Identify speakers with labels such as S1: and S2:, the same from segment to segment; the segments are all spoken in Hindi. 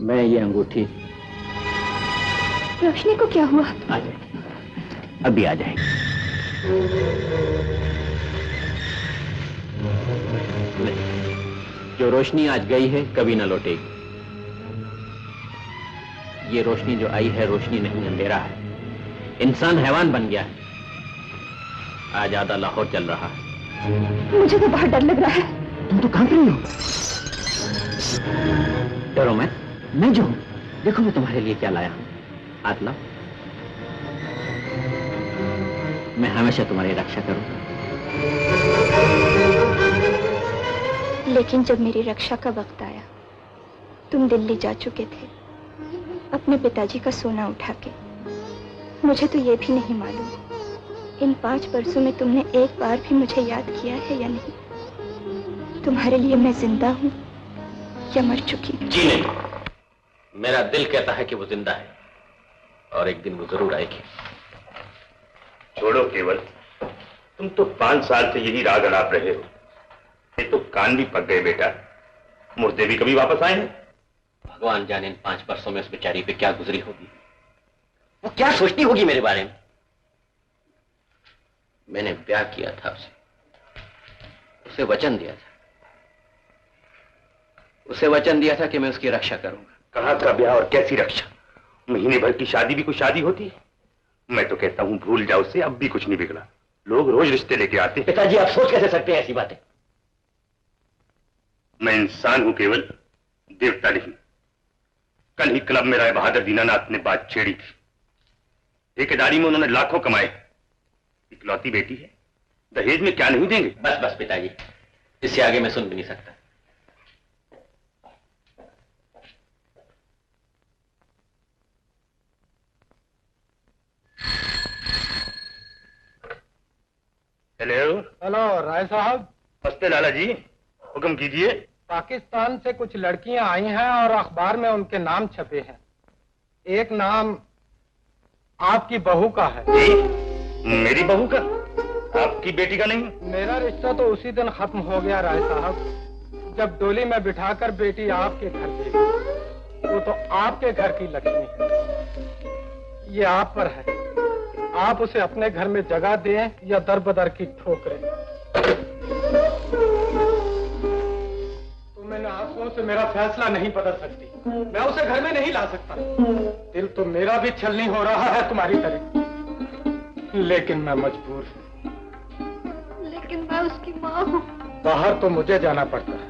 S1: मैं ये अंगूठी।
S2: रोशनी को क्या हुआ?
S1: आ जाए, अभी आ जाएगी। जो रोशनी आज गई है कभी ना लौटेगी। ये रोशनी जो आई है रोशनी नहीं, अंधेरा है। इंसान हैवान बन गया है। आज आधा लाहौर चल रहा है।
S2: मुझे तो बहुत डर लग रहा है।
S1: तुम तो कांप रही हो। डरो मैं जो हूं। देखो मैं तुम्हारे लिए क्या लाया हूं। हाथ लाओ। मैं हमेशा तुम्हारी रक्षा करूंगा।
S2: लेकिन जब मेरी रक्षा का वक्त आया, तुम दिल्ली जा चुके थे अपने पिताजी का सोना उठा के। मुझे तो ये भी नहीं मालूम इन 5 बरसों में तुमने एक बार भी मुझे याद किया है या नहीं। तुम्हारे लिए मैं जिंदा हूं या मर चुकी हूं?
S1: जी नहीं, मेरा दिल कहता है कि वो जिंदा है और एक दिन वो जरूर आएगी।
S3: छोड़ो केवल, तुम तो 5 साल से यही राग अड़ाप रहे हो। ये तो कान भी पक गए बेटा। मुर्दे भी कभी वापस आए हैं?
S1: भगवान जाने इन 5 वर्षों में उस बेचारी पे क्या गुजरी होगी। वो क्या सोचती होगी मेरे बारे में। मैंने ब्याह किया था उसे वचन दिया था। उसे वचन दिया था कि मैं उसकी रक्षा करूंगा।
S3: कहाँ का ब्याह और कैसी रक्षा? महीने भर की शादी भी कोई शादी होती है? मैं तो कहता हूं भूल जाओ उसे, अब भी कुछ नहीं बिगड़ा। लोग रोज रिश्ते लेके आते हैं।
S1: पिताजी आप सोच कैसे सकते हैं ऐसी बातें?
S3: मैं इंसान हूं केवल, देवता नहीं। कल ही क्लब में राय बहादुर दीनानाथ ने बात छेड़ी थी। ठेकेदारी में उन्होंने लाखों कमाए। इकलौती बेटी है, दहेज में क्या नहीं देंगे?
S1: बस बस पिताजी, इससे आगे मैं सुन भी नहीं सकता।
S4: हेलो राय साहब।
S3: नमस्ते लाला जी, हुक्म कीजिए।
S4: पाकिस्तान से कुछ लड़कियां आई हैं और अखबार में उनके नाम छपे हैं। एक नाम आपकी बहू का है।
S3: जी? मेरी बहू का? आपकी बेटी का नहीं?
S4: मेरा रिश्ता तो उसी दिन खत्म हो गया राय साहब, जब डोली में बिठाकर बेटी आपके घर गई। वो तो आपके घर की लक्ष्मी है। ये आप पर है, आप उसे अपने घर में जगह दें या दर बदर की ठोकरें। तुम इन आंसुओं से मेरा फैसला नहीं बदल सकती। मैं उसे घर में नहीं ला सकता। दिल तो मेरा भी छलनी हो रहा है तुम्हारी तरह, लेकिन मैं मजबूर हूं।
S2: लेकिन मैं उसकी माँ हूँ।
S4: बाहर तो मुझे जाना पड़ता है,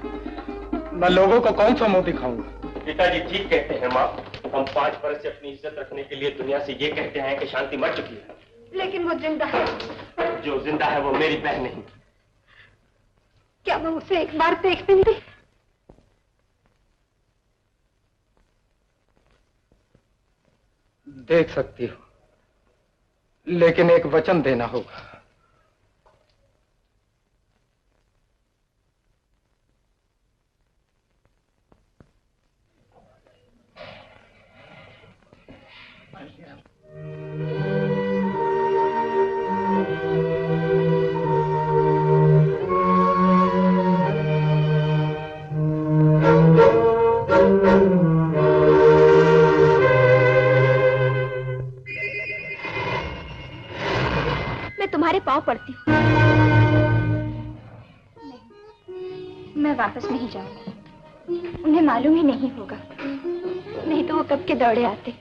S4: मैं लोगों को कौन सा मुंह दिखाऊंगा।
S3: पिताजी ठीक कहते हैं माँ। हम 5 बरस से अपनी इज्जत रखने के लिए दुनिया से ये कहते हैं कि शांति मर चुकी है।
S2: लेकिन वो जिंदा है।
S3: जो जिंदा है वो मेरी बहन नहीं।
S2: क्या मैं उसे एक बार देख भी नहीं?
S4: देख सकती हो, लेकिन एक वचन देना होगा।
S2: तुम्हारे पांव पड़ती हूँ। मैं वापस नहीं जाऊंगी। उन्हें मालूम ही नहीं होगा, नहीं तो वो कब के दौड़े आते।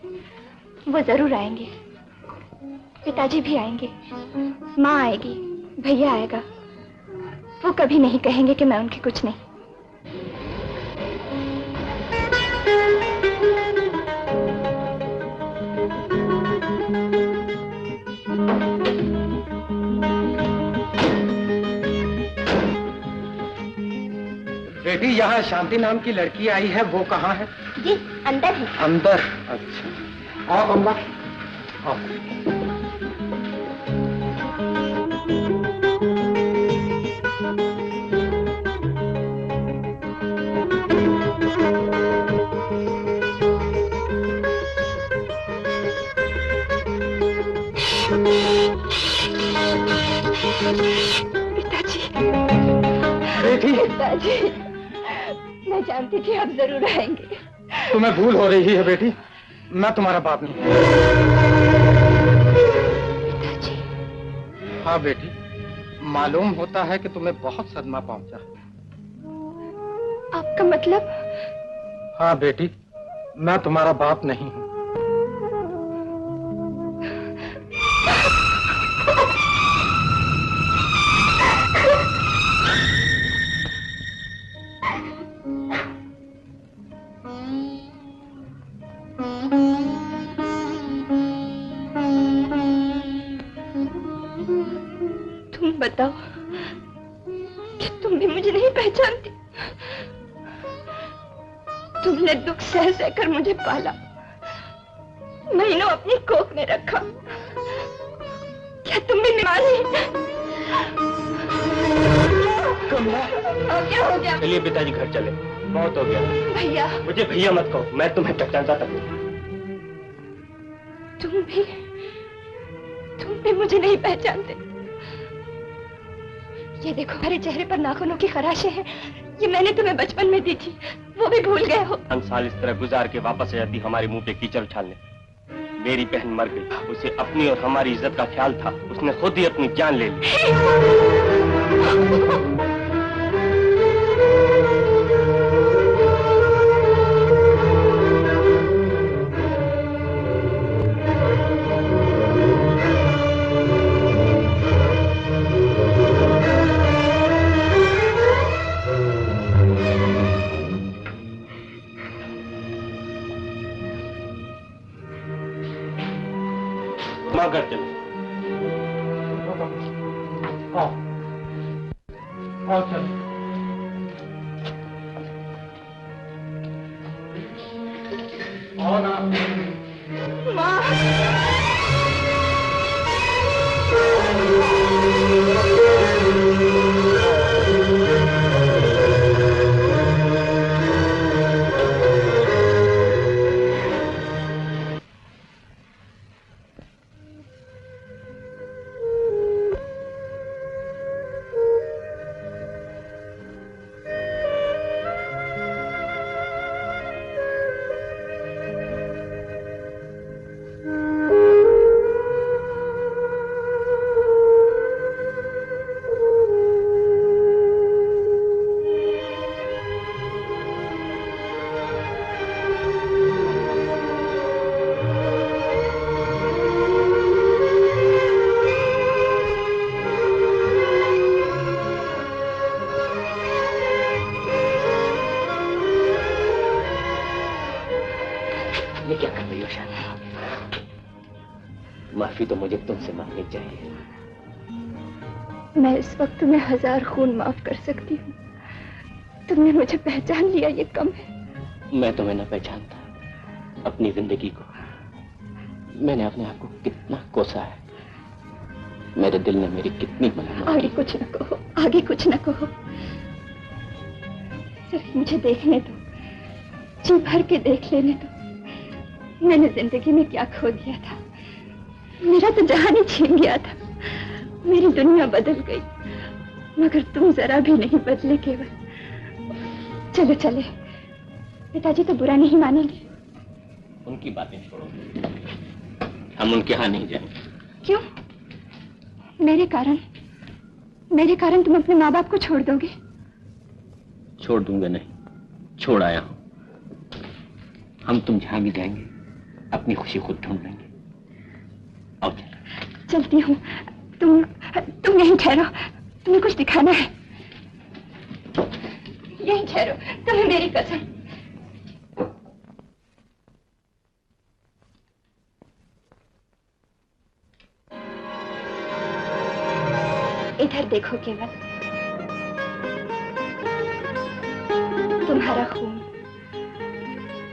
S2: वो जरूर आएंगे, पिताजी भी आएंगे, माँ आएगी, भैया आएगा। वो कभी नहीं कहेंगे कि मैं उनकी कुछ नहीं।
S4: बेटी, यहाँ शांति नाम की लड़की आई है, वो कहाँ है?
S2: जी अंदर है।
S4: अंदर? अच्छा, आओ अम्मा, आओ।
S2: पिताजी,
S4: बेटी।
S2: पिताजी, मैं जानती थी आप जरूर आएंगे।
S4: तुम्हें भूल हो रही है बेटी, मैं तुम्हारा बाप नहीं।
S2: पिताजी।
S4: हाँ बेटी, मालूम होता है कि तुम्हें बहुत सदमा पहुंचा।
S2: आपका मतलब?
S4: हाँ बेटी, मैं तुम्हारा बाप नहीं हूँ।
S2: तुम बताओ कि तुम भी मुझे नहीं पहचानती? तुमने दुख सह सहकर मुझे पाला, महीनों अपनी कोख में रखा। क्या तुम भी बीमार नहीं? क्या हो गया?
S3: चलिए पिताजी घर चले, बहुत हो गया।
S2: भैया।
S3: मुझे भैया मत कहो, मैं तुम्हें पहचानता तक नहीं।
S2: तुम भी मुझे नहीं पहचानते। ये देखो, हमारे चेहरे पर नाखूनों की खराशें हैं। ये मैंने तुम्हें बचपन में दी थी, वो भी भूल गए हो।
S3: 5 साल इस तरह गुजार के वापस आ जाती हमारे मुंह पे कीचड़ उछालने। मेरी बहन मर गई, उसे अपनी और हमारी इज्जत का ख्याल था, उसने खुद ही अपनी जान ले ली। घर चलो।
S4: आओ चलो। आओ ना।
S1: माफी तो मुझे तुमसे मांगनी चाहिए।
S2: मैं इस वक्त तुम्हें 1000 खून माफ कर सकती हूँ। तुमने मुझे पहचान लिया, ये कम है।
S1: मैं तुम्हें न पहचानता अपनी जिंदगी को। मैंने अपने आप को कितना कोसा है, मेरे दिल ने मेरी कितनी मना।
S2: आगे कुछ न कहो, आगे कुछ न कहो, सिर्फ मुझे देखने दो, जी भर के देख लेने दो। मैंने जिंदगी में क्या खो दिया था, मेरा तो जहान ही छीन गया था। मेरी दुनिया बदल गई, मगर तुम जरा भी नहीं बदले केवल। चलो चले, पिताजी तो बुरा नहीं मानेंगे।
S1: उनकी बातें छोड़ो, हम उनके यहाँ नहीं जाएंगे।
S2: क्यों? मेरे कारण तुम अपने माँ बाप को छोड़ दोगे?
S1: छोड़ दूंगा नहीं, छोड़ आया हूं। हम तुम जहां भी जाएंगे अपनी खुशी खुद ढूंढ लेंगे। आओ चलो।
S2: चलती हूँ, तुम यहीं ठहरो, तुम्हें कुछ दिखाना है। यहीं ठहरो, तुम्हें मेरी कसम। इधर देखो केवल, तुम्हारा खून,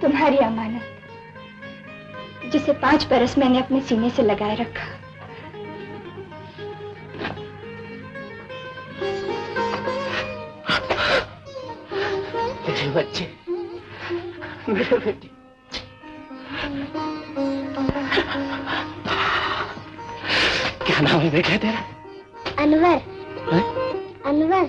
S2: तुम्हारी अमानत, जिसे 5 बरस मैंने अपने सीने से लगाए रखा।
S1: मेरे बच्चे, मेरे बेटी, क्या नाम है बेटा तेरा?
S5: अनवर। अनवर।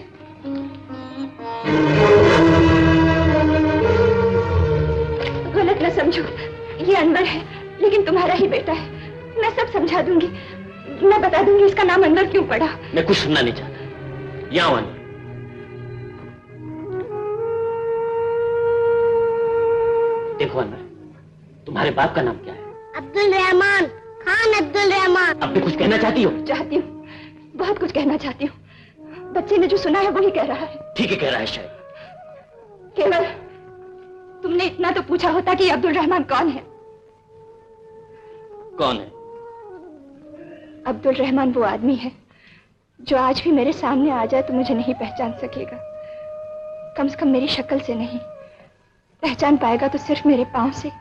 S2: बोलो समझो, ये अनवर है, लेकिन तुम्हारा ही बेटा है। मैं सब समझा दूंगी, मैं बता दूंगी इसका नाम अनवर क्यों पड़ा।
S1: मैं कुछ सुनना नहीं चाहता। यहाँ अनवर। देखो अनवर, तुम्हारे बाप का नाम क्या है?
S5: अब्दुल रहमान खान। अब्दुल रहमान।
S1: अब भी कुछ कहना चाहती हो?
S2: चाहती हूँ, बहुत कुछ कहना चाहती हूँ। बच्चे ने जो सुना है वही कह रहा है।
S1: ठीक है कह रहा है शायद।
S2: केवल तुमने इतना तो पूछा होता कि अब्दुल रहमान कौन है।
S1: कौन है?
S2: अब्दुल रहमान वो आदमी है जो आज भी मेरे सामने आ जाए तो मुझे नहीं पहचान सकेगा। कम से कम मेरी शक्ल से नहीं, पहचान पाएगा तो सिर्फ मेरे पांव से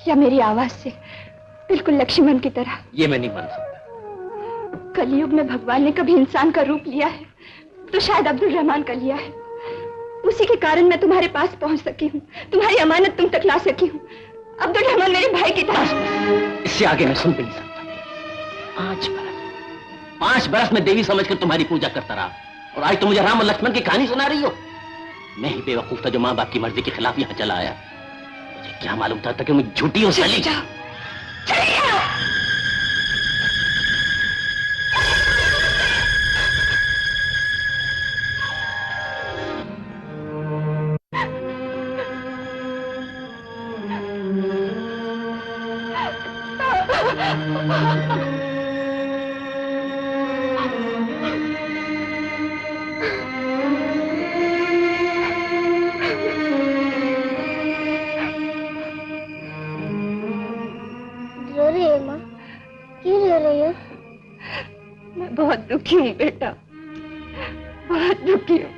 S2: या मेरी आवाज से, बिल्कुल लक्ष्मण की तरह।
S1: ये मैं नहीं मान सकता।
S2: कलयुग में भगवान ने कभी इंसान का रूप लिया है तो शायद अब्दुल रहमान का लिया है। उसी के कारण मैं तुम्हारे पास पहुंच सकी हूँ, तुम्हारी अमानत तुम तक ला सकी हूँ। अब्दुल रहमान मेरे भाई की तरह।
S1: इससे आगे मैं सुन भी नहीं सकता। 5 बरस में देवी समझकर तुम्हारी पूजा करता रहा, और आज तुम मुझे राम और लक्ष्मण की कहानी सुना रही हो। मैं ही बेवकूफ था जो माँ बाप की मर्जी के खिलाफ यहाँ चला आया। मुझे क्या मालूम था कि मैं झूठी हूँ। साली
S5: रो रही है माँ? क्यों रो रही हो?
S2: मैं बहुत दुखी हूँ बेटा, बहुत दुखी हूँ।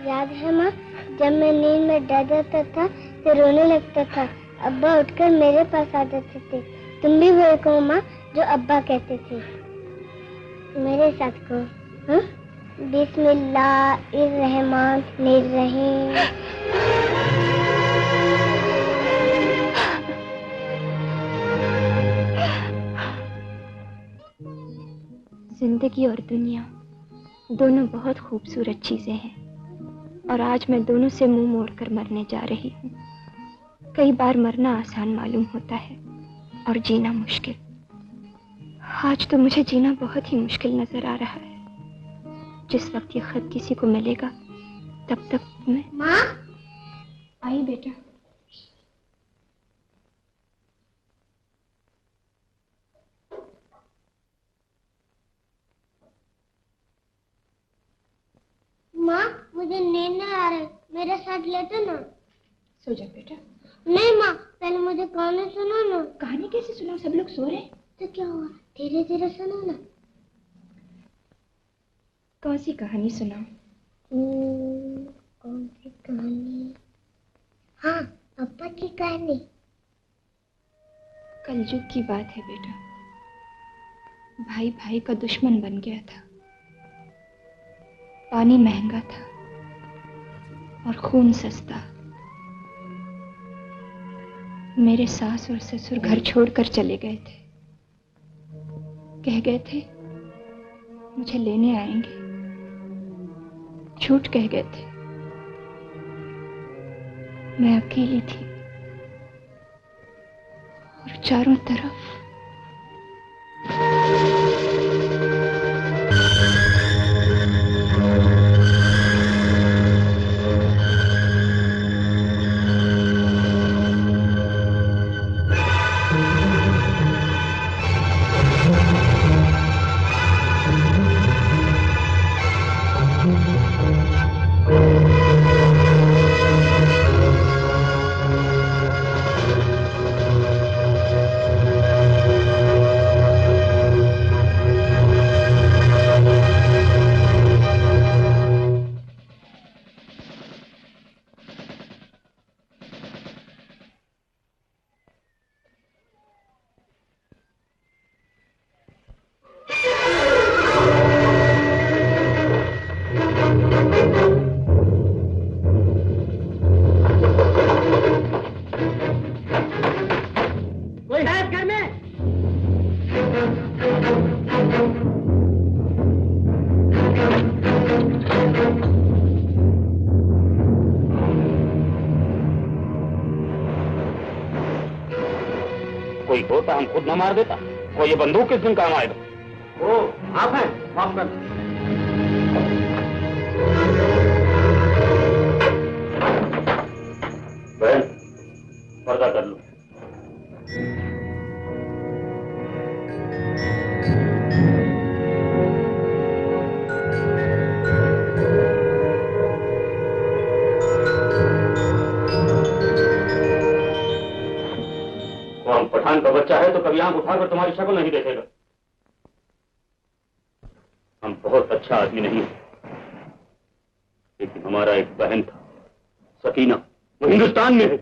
S5: याद है माँ, जब मैं नींद में डर जाता था तो रोने लगता था। अब्बा उठकर मेरे पास आ जाते थे। तुम भी वही कहो माँ जो अब्बा कहते थे। मेरे साथ कहो, हाँ? बिस्मिल्लाहिर्रहमानिर्रहीम।
S2: जिंदगी और दुनिया दोनों बहुत खूबसूरत चीजें हैं, और आज मैं दोनों से मुंह मोड़कर मरने जा रही हूँ। कई बार मरना आसान मालूम होता है और जीना मुश्किल। आज तो मुझे जीना बहुत ही मुश्किल नजर आ रहा है। जिस वक्त ये खत किसी को मिलेगा तब तक मैं।
S5: माँ
S2: आई बेटा।
S5: माँ, मुझे नींद नहीं आ रही, मेरे साथ लेटो ना।
S2: सो जा बेटा।
S5: नहीं माँ, पहले मुझे कहानी सुनो ना।
S2: कहानी कैसे सुनाओ, सब लोग सो रहे।
S5: तो क्या हुआ, धीरे धीरे सुनो ना।
S2: कौन सी कहानी सुनाओ?
S5: कौन सी कहानी? हाँ, अब्बा की कहानी।
S2: कलयुग की बात है बेटा। भाई भाई का दुश्मन बन गया था। पानी महंगा था और खून सस्ता। मेरे सास और ससुर घर छोड़कर चले गए थे। कह गए थे मुझे लेने आएंगे। झूठ कह गए थे। मैं अकेली थी और चारों तरफ
S3: कोई होता हम खुद न मार देता। वो ये बंदूक किस दिन काम आएगा?
S4: ओ आप हैं, माफ कर।
S3: बहन, पर्दा कर लो। कौन पठान का बच्चा है तो कभी आंख उठाकर तुम्हारी शक्ल नहीं देखेगा। हम बहुत अच्छा आदमी नहीं है, लेकिन हमारा एक बहन था सकीना, वो हिंदुस्तान में है।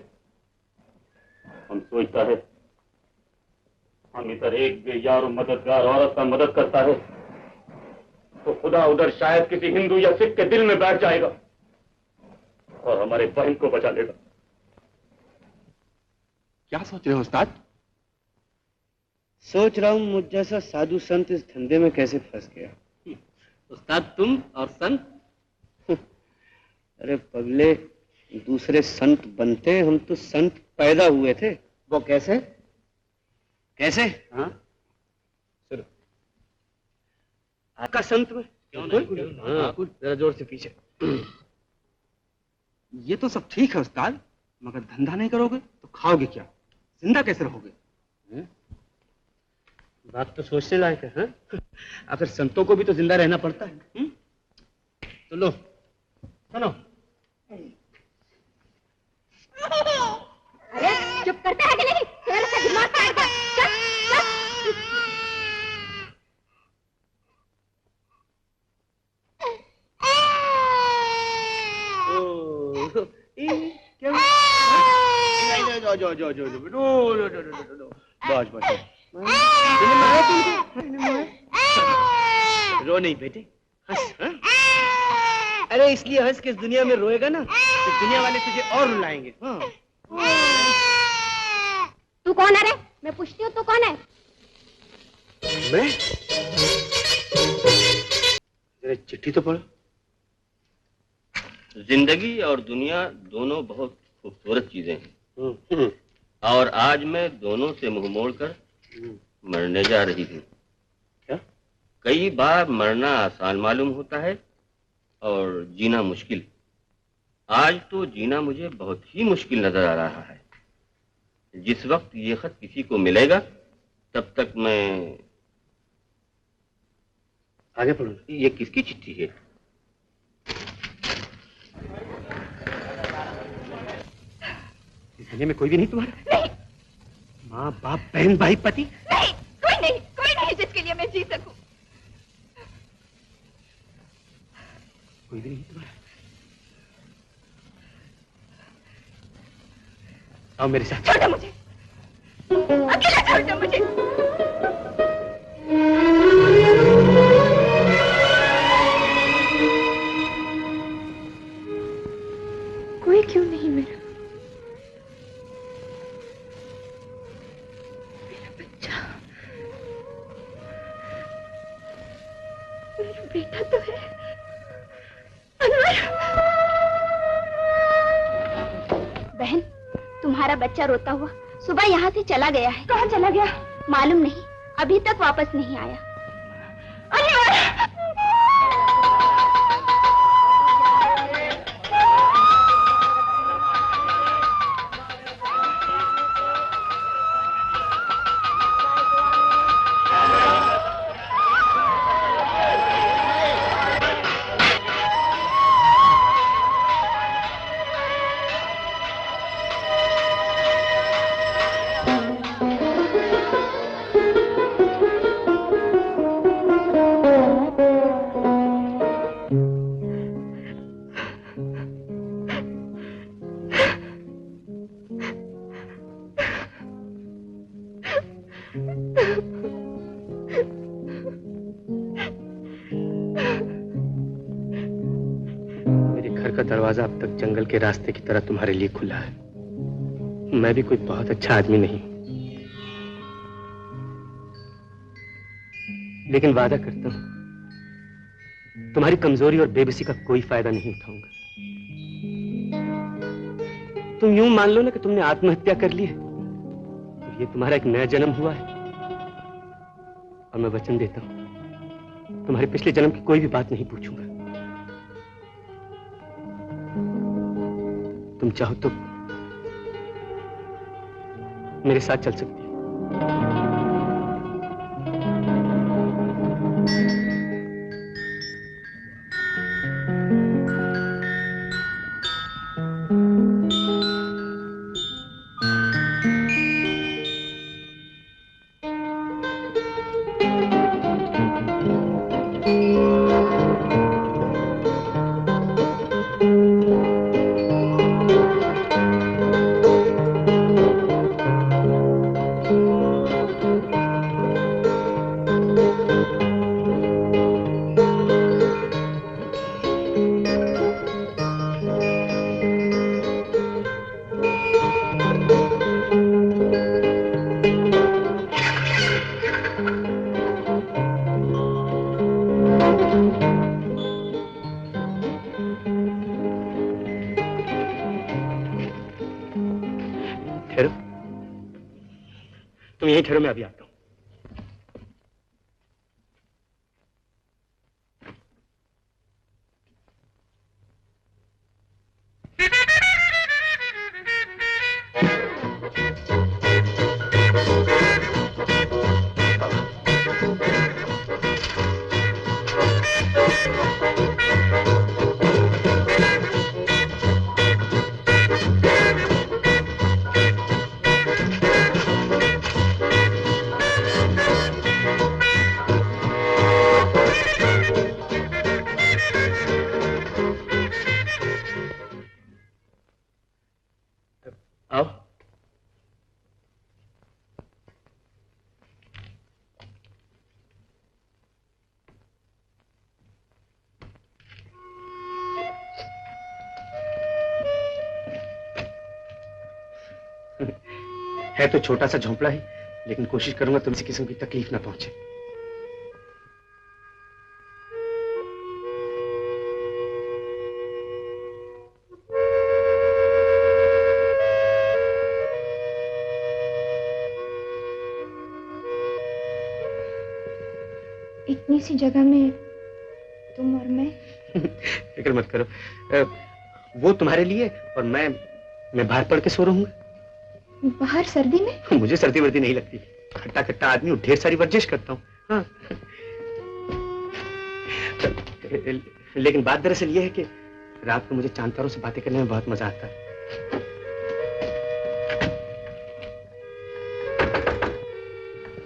S3: हम सोचता है हम इधर एक बेयार और मददगार औरत का मदद करता है तो खुदा उधर शायद किसी हिंदू या सिख के दिल में बैठ जाएगा और हमारे बहन को बचा लेगा।
S1: क्या सोच रहे हो उस्ताद?
S6: सोच रहा हूँ मुझ जैसा साधु संत इस धंधे में कैसे फंस गया।
S1: उस्ताद तुम और संत?
S6: अरे पगले, दूसरे संत बनते, हम तो संत पैदा हुए थे।
S1: वो कैसे?
S6: कैसे?
S1: हाँ
S6: सुनो, आपका संत में
S1: बिल्कुल
S6: जरा जोर से पीछे।
S1: ये तो सब ठीक है उस्ताद, मगर धंधा नहीं करोगे तो खाओगे क्या? जिंदा कैसे रहोगे?
S6: बात तो सोचने लायक है। हाँ?
S1: आखिर संतों को भी तो जिंदा रहना पड़ता है।
S6: तो लो, सुनो।
S7: अरे चुप करता है कि नहीं? तेरे से दिमाग काट दे।
S6: रो नहीं बेटे, हंस। हाँ? अरे इसलिए हंस के इस दुनिया में रोएगा ना तो दुनिया वाले तुझे और रुलाएंगे। हाँ।
S7: तू कौन है रे? मैं पूछती हूँ, तू कौन है?
S6: मैं? जरा चिट्ठी तो पढ़ो।
S3: जिंदगी और दुनिया दोनों बहुत खूबसूरत चीजें हैं और आज मैं दोनों से मुंह मोड़कर मरने जा रही हूँ।
S6: क्या?
S3: कई बार मरना आसान मालूम होता है और जीना मुश्किल। आज तो जीना मुझे बहुत ही मुश्किल नजर आ रहा है। जिस वक्त ये खत किसी को मिलेगा तब तक मैं
S6: आगे पढ़ो।
S3: ये किसकी चिट्ठी है?
S6: इस दुनिया में कोई भी नहीं तुम्हारा? नहीं। माँ बाप बहन भाई पति?
S2: नहीं, कोई नहीं जिसके लिए मैं जी सकूं।
S6: कोई भी नहीं तुम्हारा? आओ मेरे साथ।
S2: छोड़ो मुझे, अकेला छोड़ दो मुझे। कोई क्यों नहीं मेरा बच्चा, मेरा बेटा तो है अनवर। बहन, तुम्हारा बच्चा रोता हुआ सुबह यहाँ से चला गया है। कहाँ चला गया? मालूम नहीं, अभी तक वापस नहीं आया। अनवर!
S6: दरवाजा अब तक जंगल के रास्ते की तरह तुम्हारे लिए खुला है। मैं भी कोई बहुत अच्छा आदमी नहीं, लेकिन वादा करता हूं तुम्हारी कमजोरी और बेबसी का कोई फायदा नहीं उठाऊंगा। तुम यूं मान लो ना कि तुमने आत्महत्या कर ली है, तो ये तुम्हारा एक नया जन्म हुआ है और मैं वचन देता हूं तुम्हारे पिछले जन्म की कोई भी बात नहीं पूछूंगा। तुम चाहो तो मेरे साथ चल सकती हो। तुम यहीं ठहरो, मैं अभी आता हूं। है तो छोटा सा झोंपड़ा ही, लेकिन कोशिश करूंगा तुम किसी किस्म की तकलीफ ना पहुंचे।
S2: इतनी सी जगह में तुम और मैं।
S6: फिक्र मत करो, वो तुम्हारे लिए और मैं बाहर पड़ के सो रहूंगा।
S2: बाहर सर्दी में? मुझे
S6: सर्दी वर्दी नहीं लगती, खट्टा खट्टा आदमी हूँ, ढेर सारी वर्जिश करता हूँ। हाँ। लेकिन बात दरअसल ये है कि रात को मुझे चांद तारों से बातें करने में बहुत मजा आता है।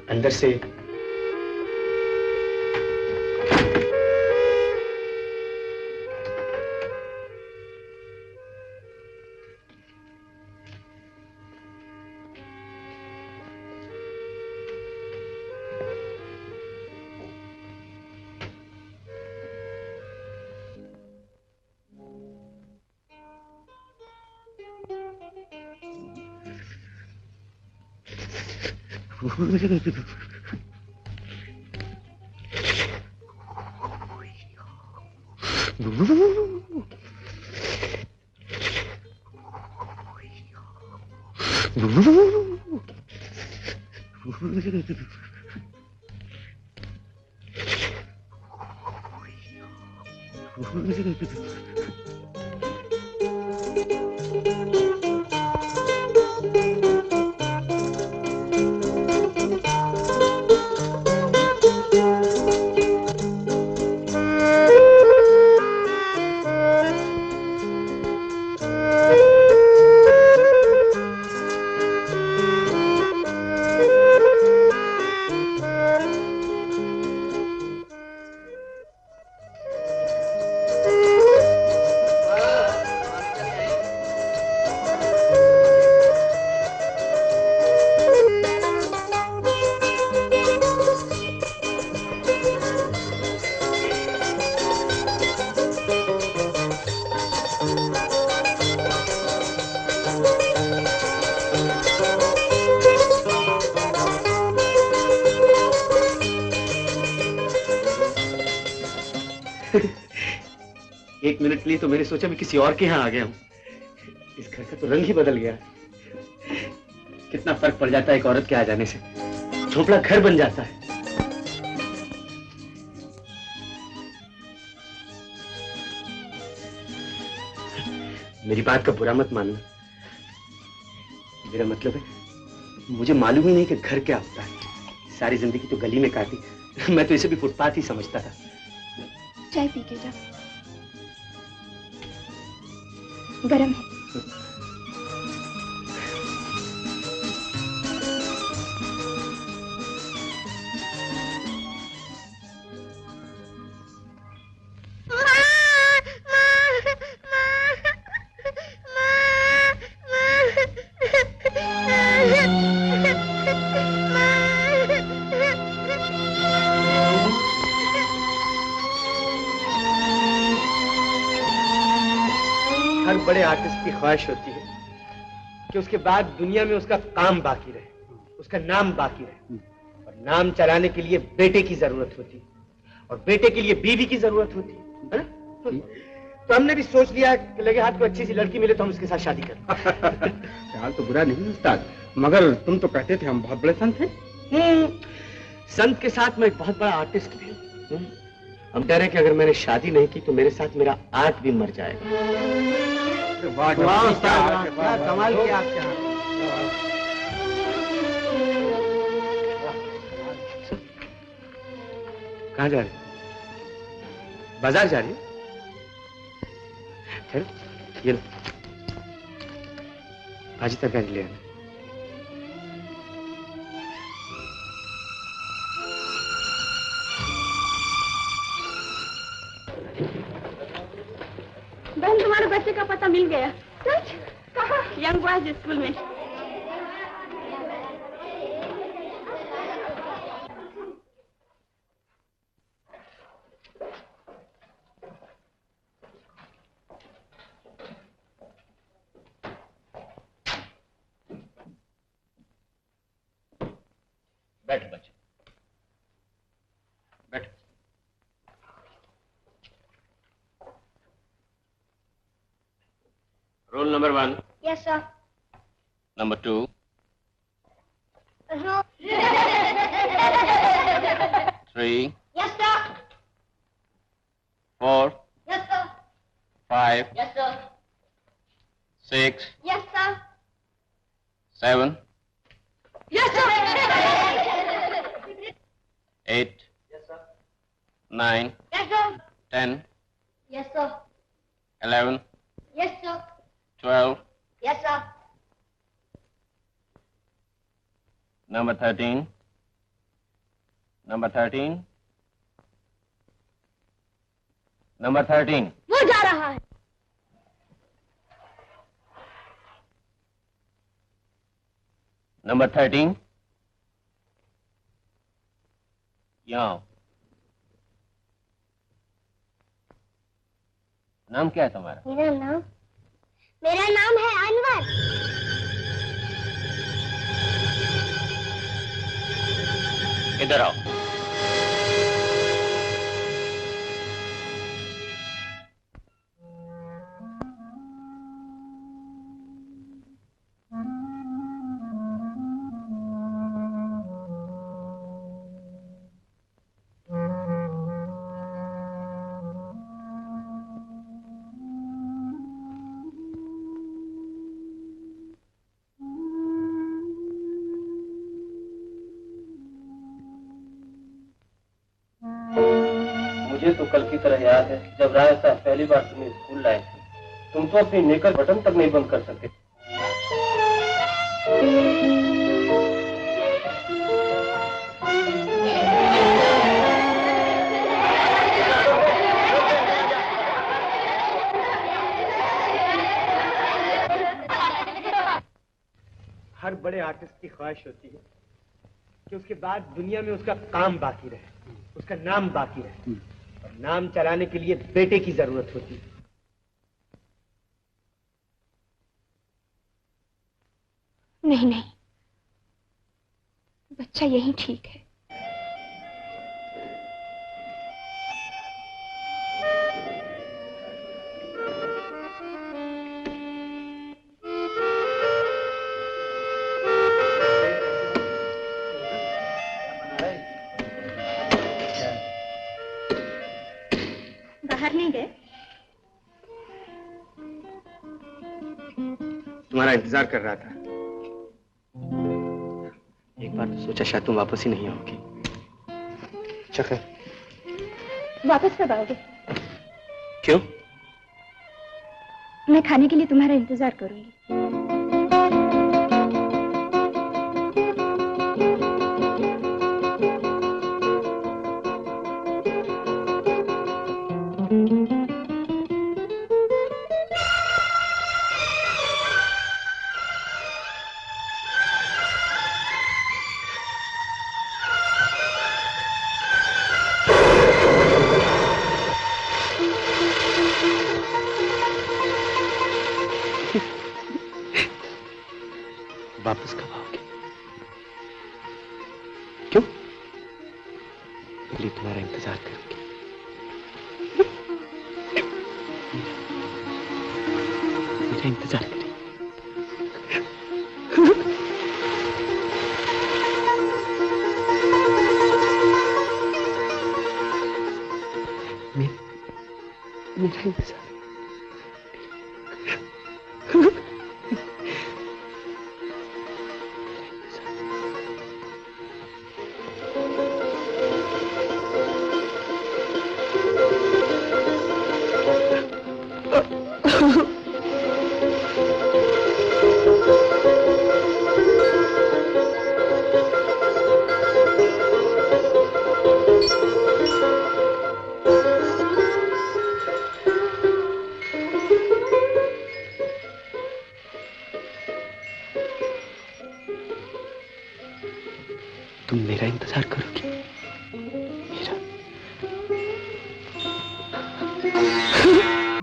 S6: अंदर से एक मिनट के लिए तो मैंने सोचा मैं किसी और के यहाँ आ गया हूँ। इस घर का तो रंग ही बदल गया। कितना फर्क पड़ जाता है एक औरत के आ जाने से। झोपड़ा घर बन जाता है। मेरी बात का बुरा मत मानना। मेरा मतलब है, मुझे मालूम ही नहीं कि घर क्या होता है। सारी जिंदगी तो गली में काटी, मैं तो इसे भी फुटपाथ ही समझता था।
S2: चाय पी के जा, गरम है।
S6: हर बड़े आर्टिस्ट की ख्वाहिश होती है कि उसके बाद दुनिया में उसका काम बाकी रहे, उसका नाम बाकी रहे। और नाम चलाने के लिए बेटे की जरूरत होती है, और बेटे के लिए बीवी की जरूरत होती है ना? तो हमने भी सोच लिया कि लगे हाथ को अच्छी सी लड़की मिले तो हम उसके साथ शादी करें।
S4: ख्याल तो बुरा नहीं उस्ताद, मगर तुम तो कहते थे हम बहुत बड़े संत हैं।
S6: संत के साथ मैं एक बहुत बड़ा आर्टिस्ट भी हूँ। हम डर है कि अगर मैंने शादी नहीं की तो मेरे साथ मेरा आर्ट भी मर जाएगा।
S4: वाह उस्ताद,
S6: क्या कमाल किया आपके यहाँ। कहाँ जा रहे? बाजार जा रही? चल, ये लो, भाजी तरकारी ले आना।
S2: बहन, तुम्हारे बच्चे का पता मिल गया। सच? कहाँ? यंग बॉयज स्कूल में।
S1: बैठ बच्चे, बैठ। Roll number 1।
S5: Yes sir.
S1: Number 2।
S5: No.
S1: 3।
S5: Yes sir.
S1: 4।
S5: Yes sir.
S1: 5।
S5: Yes sir.
S1: 6।
S5: Yes sir.
S1: 7।
S5: Yes sir.
S1: 8। 9।
S5: Yes sir.
S1: 10।
S5: Yes sir.
S1: 11।
S5: Yes sir.
S1: 12.
S5: Yes sir.
S1: Number 13. Number 13. Number 13.
S5: वो जा रहा है।
S1: Number 13. यहाँ आओ। नाम क्या है तुम्हारा?
S5: मेरा नाम है अनवर।
S1: इधर आओ। मुझे तो कल की तरह याद है जब राय साहब पहली बार तुम्हें स्कूल लाए थे। तुम तो अपनी नेकर बटन तक नहीं बंद कर सके।
S6: हर बड़े आर्टिस्ट की ख्वाहिश होती है कि उसके बाद दुनिया में उसका काम बाकी रहे, उसका नाम बाकी रहे। और नाम चलाने के लिए बेटे की जरूरत होती है।
S2: नहीं नहीं, बच्चा यही ठीक है।
S6: तुम्हारा इंतजार कर रहा था। एक बार तो सोचा शायद तुम वापस ही नहीं आओगी। चल
S2: वापस कब आओगे?
S6: क्यों?
S2: मैं खाने के लिए तुम्हारा इंतजार करूंगी।
S6: वापस कब आओगे? क्यों? इसलिए तुम्हारा इंतजार करूंगी। मेरा इंतजार करें। मेरा इंतजार। तुम मेरा इंतजार करोगी? मेरा?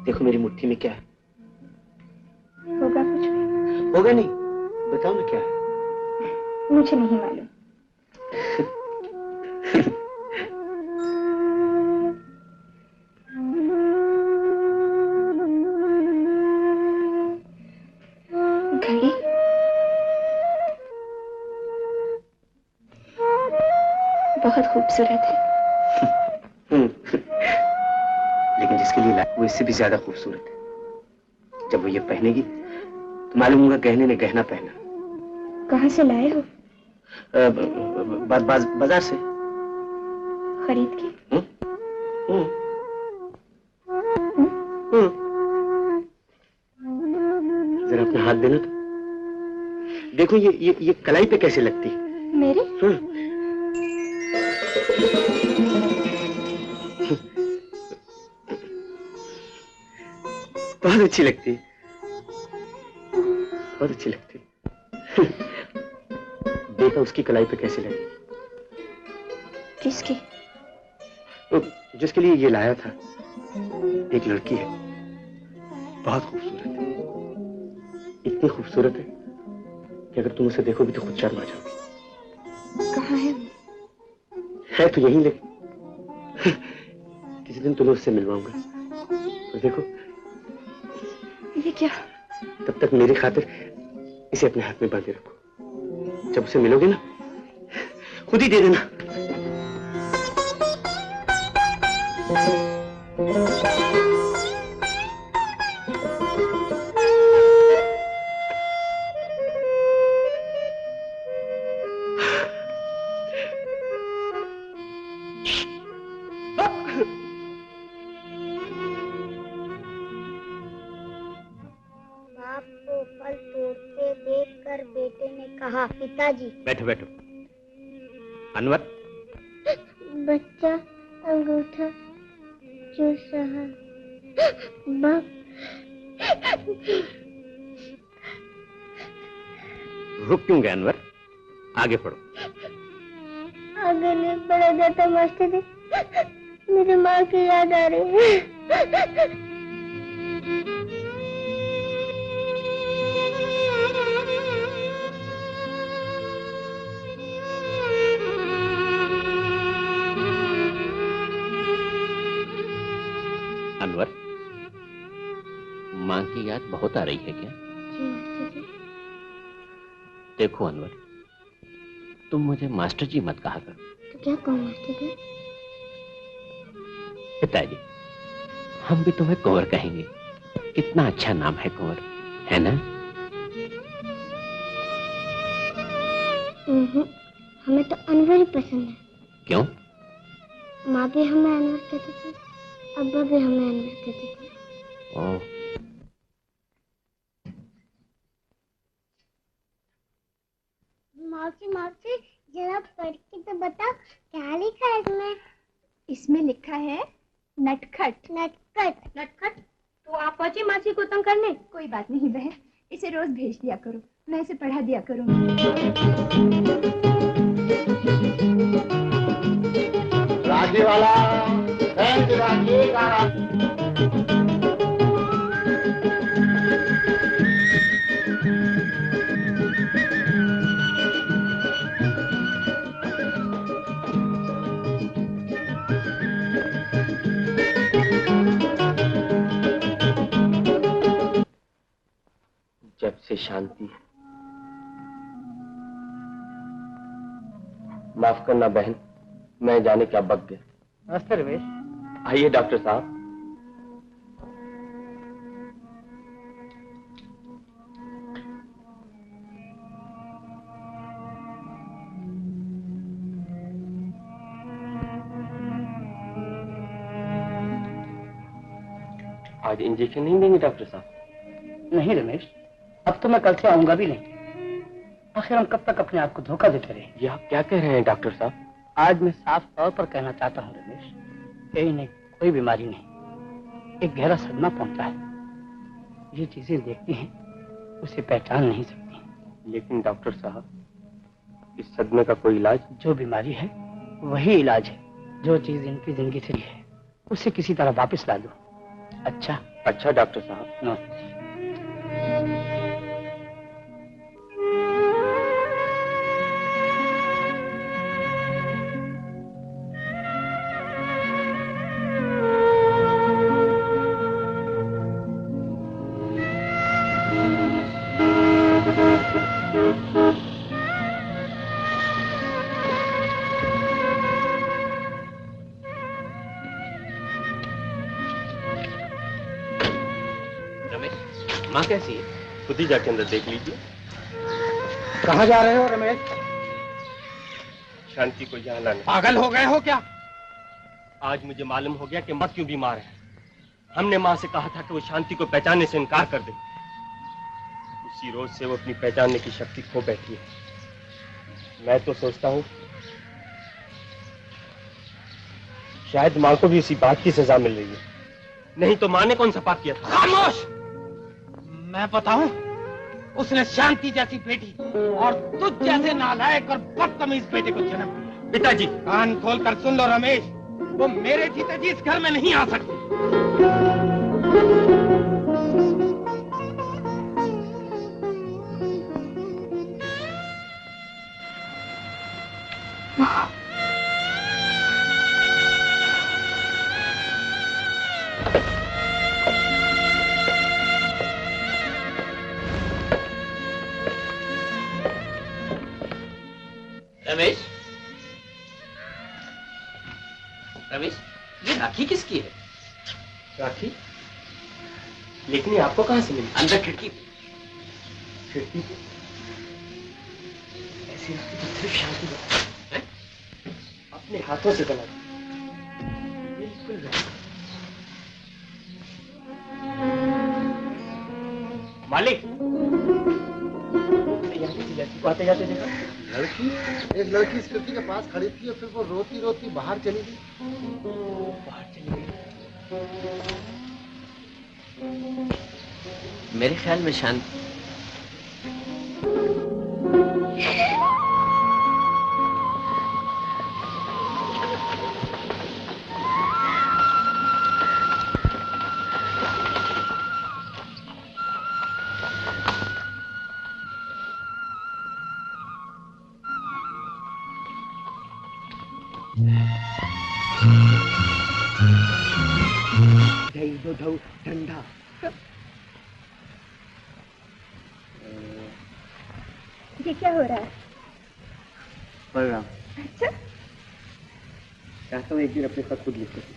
S6: देखो मेरी मुट्ठी में क्या है।
S2: होगा कुछ भी?
S6: होगा नहीं, बताओ ना क्या है।
S2: मुझे नहीं मालूम। घड़ी? बहुत खूबसूरत है।
S6: लेकिन जिसके लिए लाया वो इससे भी ज्यादा खूबसूरत है। जब वो ये पहनेगी तो मालूम होगा गहने ने गहना पहना।
S2: कहाँ से लाए हो?
S6: बाजार से।
S2: खरीद की?
S6: जरा अपना हाथ देना तो। देखो ये कलाई पे कैसे लगती है?
S2: मेरे?
S6: बहुत अच्छी लगती है, बहुत अच्छी लगती है। देखा उसकी कलाई पे कैसे लगी?
S2: किसकी?
S6: जिसके लिए ये लाया था। एक लड़की है, बहुत खूबसूरत है, इतनी खूबसूरत है कि अगर तुम उसे देखोगी तो खुद शर्मा जाओगी।
S2: कहाँ है?
S6: है तो यहीं, लेकिन किसी दिन तुम्हें उससे मिलवाऊंगा। तो देखो
S2: ये क्या?
S6: तब तक मेरी खातिर इसे अपने हाथ में बांधे रखो। जब उसे मिलोगे ना खुद ही दे देना।
S5: पिताजी।
S6: बैठो बैठो। अनवर,
S5: बच्चा अंगूठा चूस रहा। बाप
S6: रुक क्यों गए अनवर? आगे पढ़ो।
S5: आगे नहीं पढ़ा जाता मास्टर जी, मेरी माँ की याद आ रही है।
S1: अनवर, माँ की याद बहुत आ रही है क्या?
S5: जी।
S1: देखो अनवर, तुम मुझे मास्टर जी मत कहा करो।
S5: तो क्या कहूँ मास्टर जी?
S1: पिताजी, हम भी तुम्हें कुंवर कहेंगे। कितना अच्छा नाम है कुंवर, है ना?
S5: हमें तो अनवर ही पसंद है।
S1: क्यों?
S5: माँ भी हमें अनवर कहती थी, अब्बा भी हमें अनवर कहते थे।
S1: ओह,
S5: मौसी मौसी जरा पढ़ के तो बताओ क्या लिखा है इसमें?
S2: इसमें लिखा है नटखट।
S5: नटखट।
S2: नटखट तो आप पहुंचे मासी को तंग करने? कोई बात नहीं बहन, इसे रोज भेज दिया करो, मैं इसे पढ़ा दिया करूंगी।
S8: राखी वाला, राखी का
S1: जब से शांति है। माफ करना बहन, मैं जाने क्या बक गया।
S6: नमस्ते रमेश।
S1: आइए डॉक्टर साहब। आज इंजेक्शन नहीं देंगे डॉक्टर साहब?
S6: नहीं रमेश, अब तो मैं कल से आऊंगा भी नहीं। आखिर हम कब तक अपने आप को धोखा देते रहे?
S1: ये आप क्या कह रहे हैं डॉक्टर साहब?
S6: आज मैं साफ तौर पर कहना चाहता हूँ रमेश, यही नहीं, कोई बीमारी नहीं, एक गहरा सदमा पहुंचा है। ये चीजें देखती हैं, उसे पहचान नहीं सकती।
S1: लेकिन डॉक्टर साहब, इस सदमे का कोई इलाज?
S6: जो बीमारी है वही इलाज है। जो चीज इनकी जिंदगी से है उसे किसी तरह वापस ला दो। अच्छा?
S1: अच्छा डॉक्टर साहब।
S6: नमस्ते।
S1: माँ कैसी है? खुद ही जाके अंदर देख लीजिए।
S4: कहाँ जा रहे हो रमेश?
S1: शांति को यहाँ लाने।
S4: पागल हो गए हो क्या?
S1: आज मुझे मालूम हो गया कि माँ क्यों बीमार है। हमने माँ से कहा था कि वो शांति को पहचानने से इनकार कर दे। उसी रोज से वो अपनी पहचानने की शक्ति खो बैठी है। मैं तो सोचता हूँ शायद माँ को भी इसी बात की सजा मिल रही है। नहीं तो माँ ने कौन सा पाप किया था?
S4: खामोश! मैं बताऊं, उसने शांति जैसी बेटी और तुझ जैसे नालायक और बदतमीज बेटे को जन्म दिया।
S1: पिताजी,
S4: कान खोलकर सुन लो रमेश, वो मेरे जीते जी इस घर में नहीं आ सकती।
S1: रमेश, रमेश, ये राखी किसकी है? राखी? लेकिन ये आपको कहाँ से मिली? अंदर खिड़की पे। खिड़की पे? ऐसी राखी तो सिर्फ शांति है। अपने हाथों से बना दी। बिल्कुल वैसा। मालिक, यहाँ किसी लड़की को आते जाते देखा?
S8: लड़की? एक लड़की इस खिड़की के पास खड़ी थी और फिर वो रोती रोती बाहर चली गई।
S1: बाहर चली गई। मेरे ख्याल में शांति।
S6: ठंडा।
S2: ये क्या हो रहा है?
S6: पढ़ रहा हूँ।
S2: अच्छा,
S6: चाहता हूँ एक दिन अपने खत खुद लिख सकूं।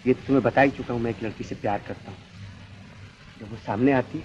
S6: ये तो तुम्हें बता ही चुका हूँ, मैं एक लड़की से प्यार करता हूँ। जब वो सामने आती है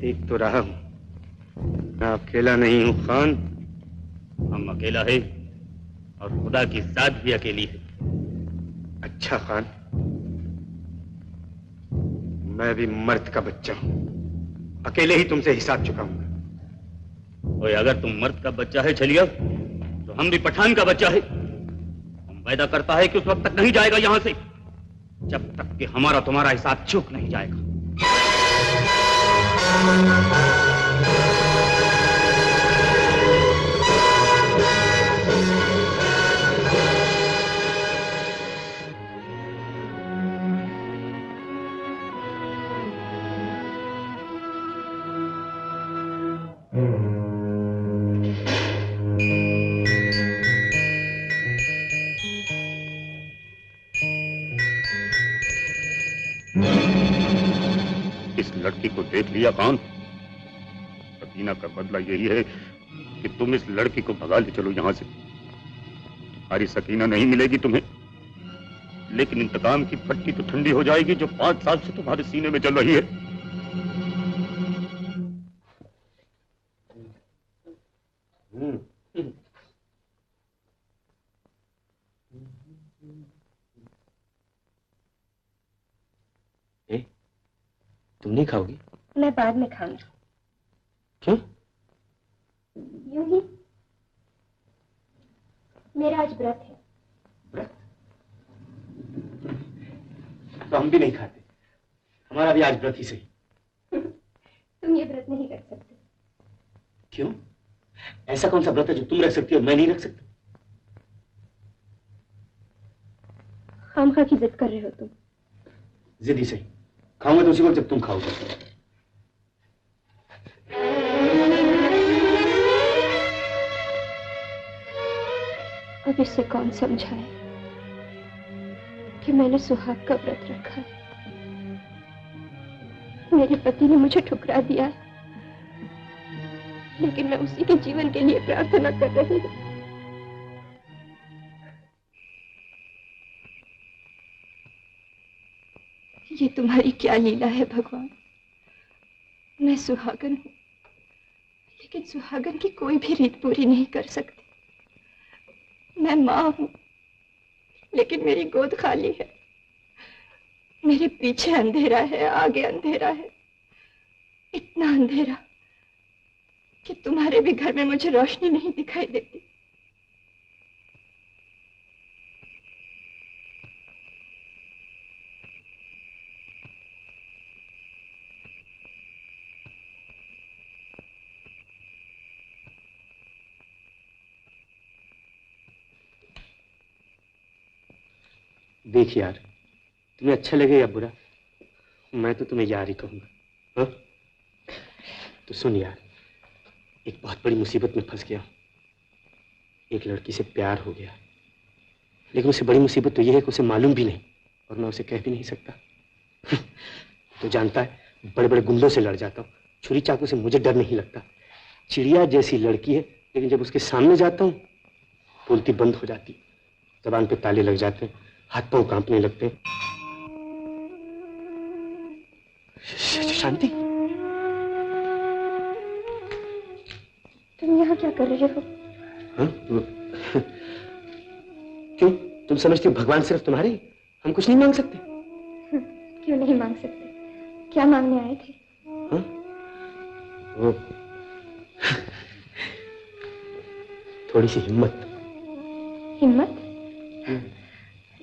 S6: देख तो रहा हूं, मैं अकेला नहीं हूं खान।
S9: हम अकेला है और खुदा की जात भी अकेली है।
S6: अच्छा खान, मैं भी मर्द का बच्चा हूं, अकेले ही तुमसे हिसाब चुकाऊंगा।
S9: ओए, अगर तुम मर्द का बच्चा है चलिए, तो हम भी पठान का बच्चा है। हम वायदा करता है कि उस वक्त तक नहीं जाएगा यहां से जब तक कि हमारा तुम्हारा हिसाब चूक नहीं जाएगा।
S10: इस लड़की को देख लिया कौन? सकीना का बदला यही है कि तुम इस लड़की को भगा ले चलो यहां से। तुम्हारी सकीना नहीं मिलेगी तुम्हें, लेकिन इंतकाम की भट्टी तो ठंडी हो जाएगी जो 5 साल से तुम्हारे सीने में चल रही है।
S1: तुम नहीं खाओगी?
S2: मैं बाद में खाऊंगी।
S1: क्यों?
S2: यूं ही, मेरा आज व्रत है।
S1: व्रत? तो हम भी नहीं खाते, हमारा भी आज व्रत ही सही।
S2: तुम ये व्रत नहीं रख सकते।
S1: क्यों? ऐसा कौन सा व्रत है जो तुम रख सकती हो और मैं नहीं रख सकता?
S2: खामखा की जिद कर रहे हो तुम।
S1: जिद ही सही, खाऊंगा तो उसी वक्त जब तुम खाओगे।
S2: अब इससे कौन समझाए कि मैंने सुहाग का व्रत रखा है। मेरे पति ने मुझे ठुकरा दिया है, लेकिन मैं उसी के जीवन के लिए प्रार्थना कर रही हूँ। ये तुम्हारी क्या लीला है भगवान। मैं सुहागन हूँ, लेकिन सुहागन की कोई भी रीत पूरी नहीं कर सकती। मैं माँ हूँ, लेकिन मेरी गोद खाली है। मेरे पीछे अंधेरा है, आगे अंधेरा है, इतना अंधेरा कि तुम्हारे भी घर में मुझे रोशनी नहीं दिखाई देती।
S1: देख यार, तुम्हें अच्छा लगे या बुरा, मैं तो तुम्हें यार ही कहूंगा। हाँ? तो सुन यार, एक बहुत बड़ी मुसीबत में फंस गया। एक लड़की से प्यार हो गया, लेकिन उससे बड़ी मुसीबत तो यह है कि उसे मालूम भी नहीं और मैं उसे कह भी नहीं सकता। तो जानता है, बड़े बड़े गुंडों से लड़ जाता हूँ, छुरी चाकू से मुझे डर नहीं लगता। चिड़िया जैसी लड़की है, लेकिन जब उसके सामने जाता हूँ बोलती बंद हो जाती, जबान पे ताले लग जाते हैं, हाथ पांव कांपने लगते हैं। शांति,
S2: तुम यहाँ क्या कर रहे हो?
S1: हाँ? क्यों, तुम समझती हो भगवान सिर्फ तुम्हारे? हम कुछ नहीं मांग सकते?
S2: क्यों नहीं मांग सकते? क्या मांगने आए थे?
S1: हाँ? वो थोड़ी सी हिम्मत।
S2: हिम्मत?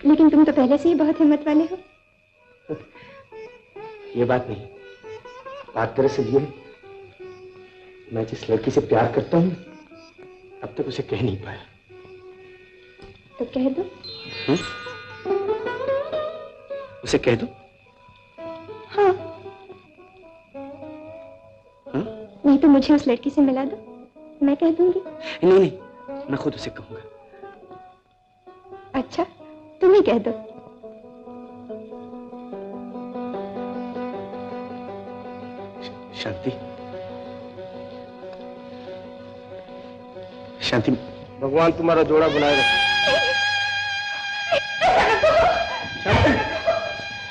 S2: लेकिन तुम तो पहले से ही बहुत हिम्मत वाले हो।
S1: ये बात नहीं, बात दरअसल ये है, मैं जिस लड़की से प्यार करता हूँ अब तक उसे कह नहीं पाया।
S2: तो कह दो।
S1: उसे कह दो।
S2: हाँ। नहीं तो मुझे उस लड़की से मिला दो, मैं कह दूंगी।
S1: नहीं नहीं, मैं खुद उसे कहूंगा।
S2: अच्छा, तुम ही कह दो।
S1: शांति, शांति,
S4: भगवान तुम्हारा जोड़ा बनाए रखे।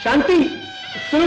S1: शांति, शांति, सुनो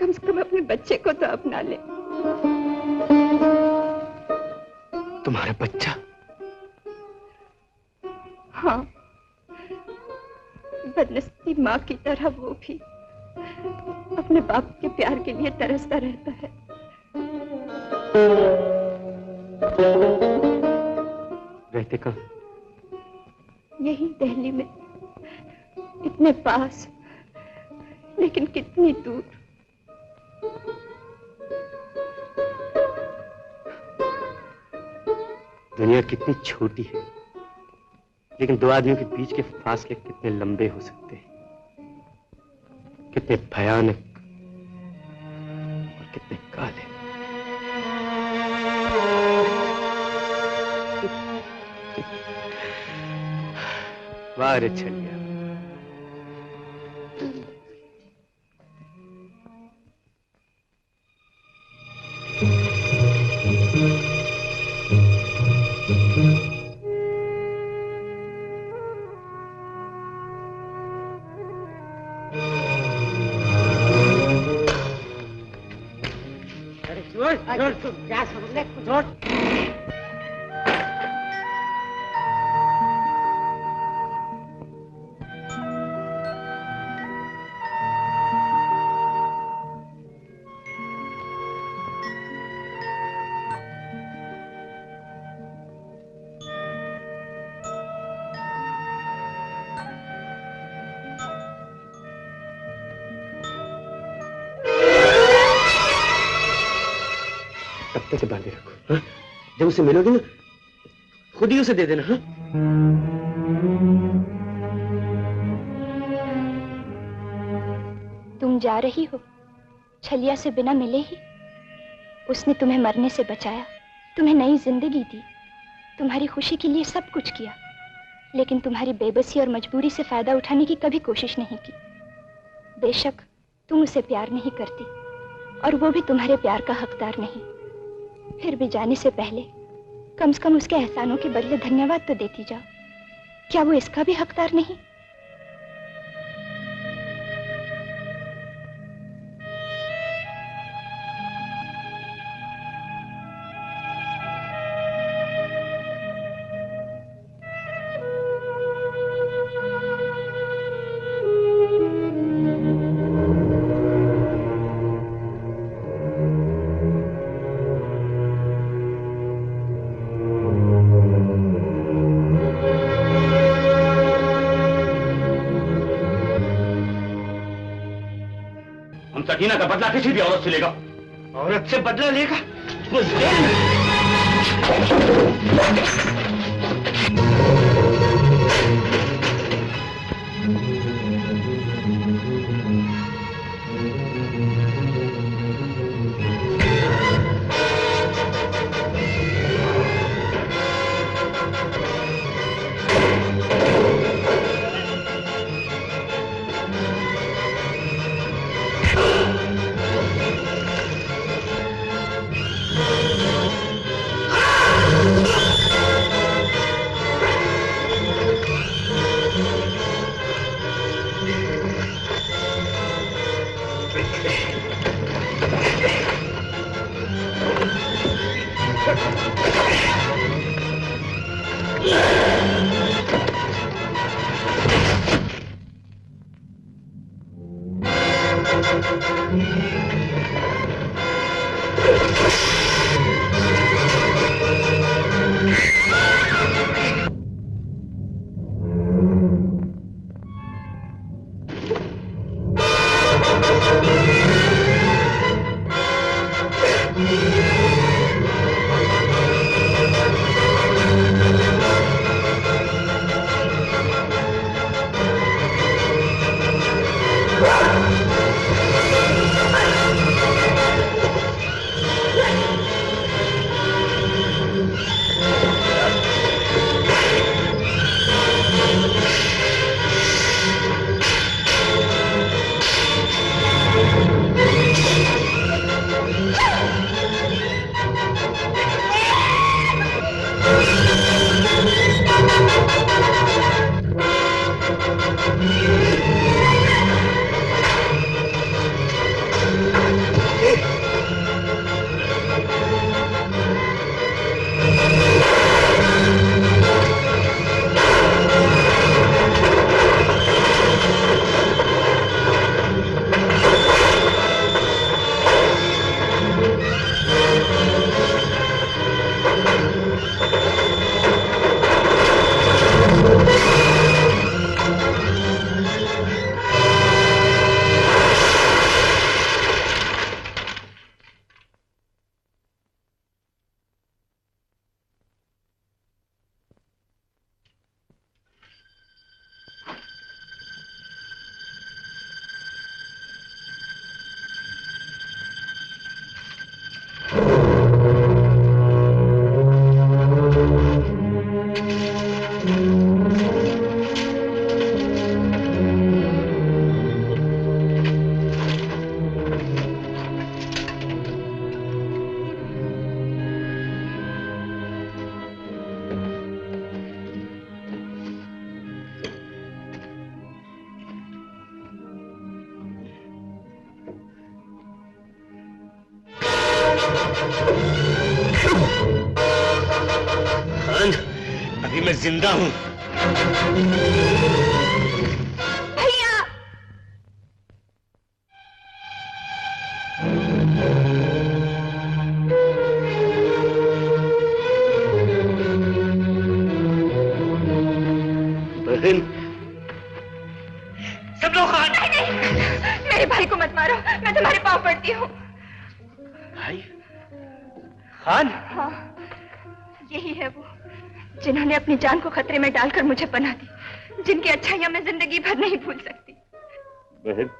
S2: कम से कम अपने बच्चे को तो अपना ले।
S6: तुम्हारा बच्चा?
S2: हाँ, बदनसीब माँ की तरह वो भी अपने बाप के प्यार के लिए तरसता रहता है।
S6: रहते कहाँ?
S2: यही दिल्ली में, इतने पास, लेकिन कितनी दूर।
S6: दुनिया कितनी छोटी है, लेकिन दो आदमियों के बीच के फासले कितने लंबे हो सकते हैं, कितने भयानक और कितने काले। वाह रे छलिया।
S11: क्या समझने कुछ और?
S6: कब से बांधे रखो, हाँ? जब उसे मिलोगे ना, खुद ही उसे दे देना, हाँ?
S2: तुम जा रही हो छलिया से बिना मिले ही। उसने तुम्हें मरने से बचाया, तुम्हें नई जिंदगी दी, तुम्हारी खुशी के लिए सब कुछ किया, लेकिन तुम्हारी बेबसी और मजबूरी से फायदा उठाने की कभी कोशिश नहीं की। बेशक तुम उसे प्यार नहीं करती और वो भी तुम्हारे प्यार का हकदार नहीं, फिर भी जाने से पहले कम से कम उसके एहसानों के बदले धन्यवाद तो देती जाओ। क्या वो इसका भी हकदार नहीं?
S10: सकीना का बदला किसी भी औरत से लेगा।
S6: औरत से बदला लेगा? वो जेल जिंदा हूं।
S2: भैया
S6: बहन, सब लोग खान।
S2: नहीं, मेरे भाई को मत मारो, मैं तुम्हारे पांव पड़ती हूँ।
S6: भाई खान?
S2: हाँ, यही है वो जिन्होंने अपनी जान को खतरे में डालकर मुझे पनाह दी, जिनकी अच्छाइयां मैं जिंदगी भर नहीं भूल सकती।
S10: बहन,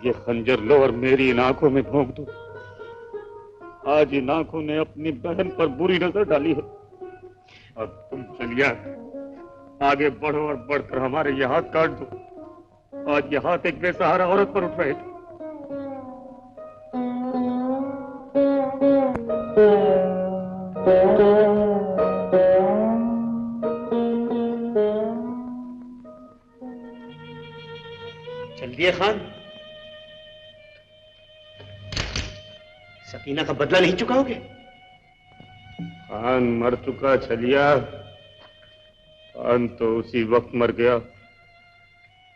S10: ये खंजर लो और मेरी इन आंखों में भोंक दो। आज इन आंखों ने अपनी बहन पर बुरी नजर डाली है, और तुम चलिया आगे बढ़ो और बढ़कर हमारे ये हाथ काट दो। आज ये हाथ एक बेसहारा औरत पर उठ रहे थे।
S6: चल दिए खान, सकीना का बदला नहीं चुकाओगे?
S10: खान मर चुका छलिया। खान तो उसी वक्त मर गया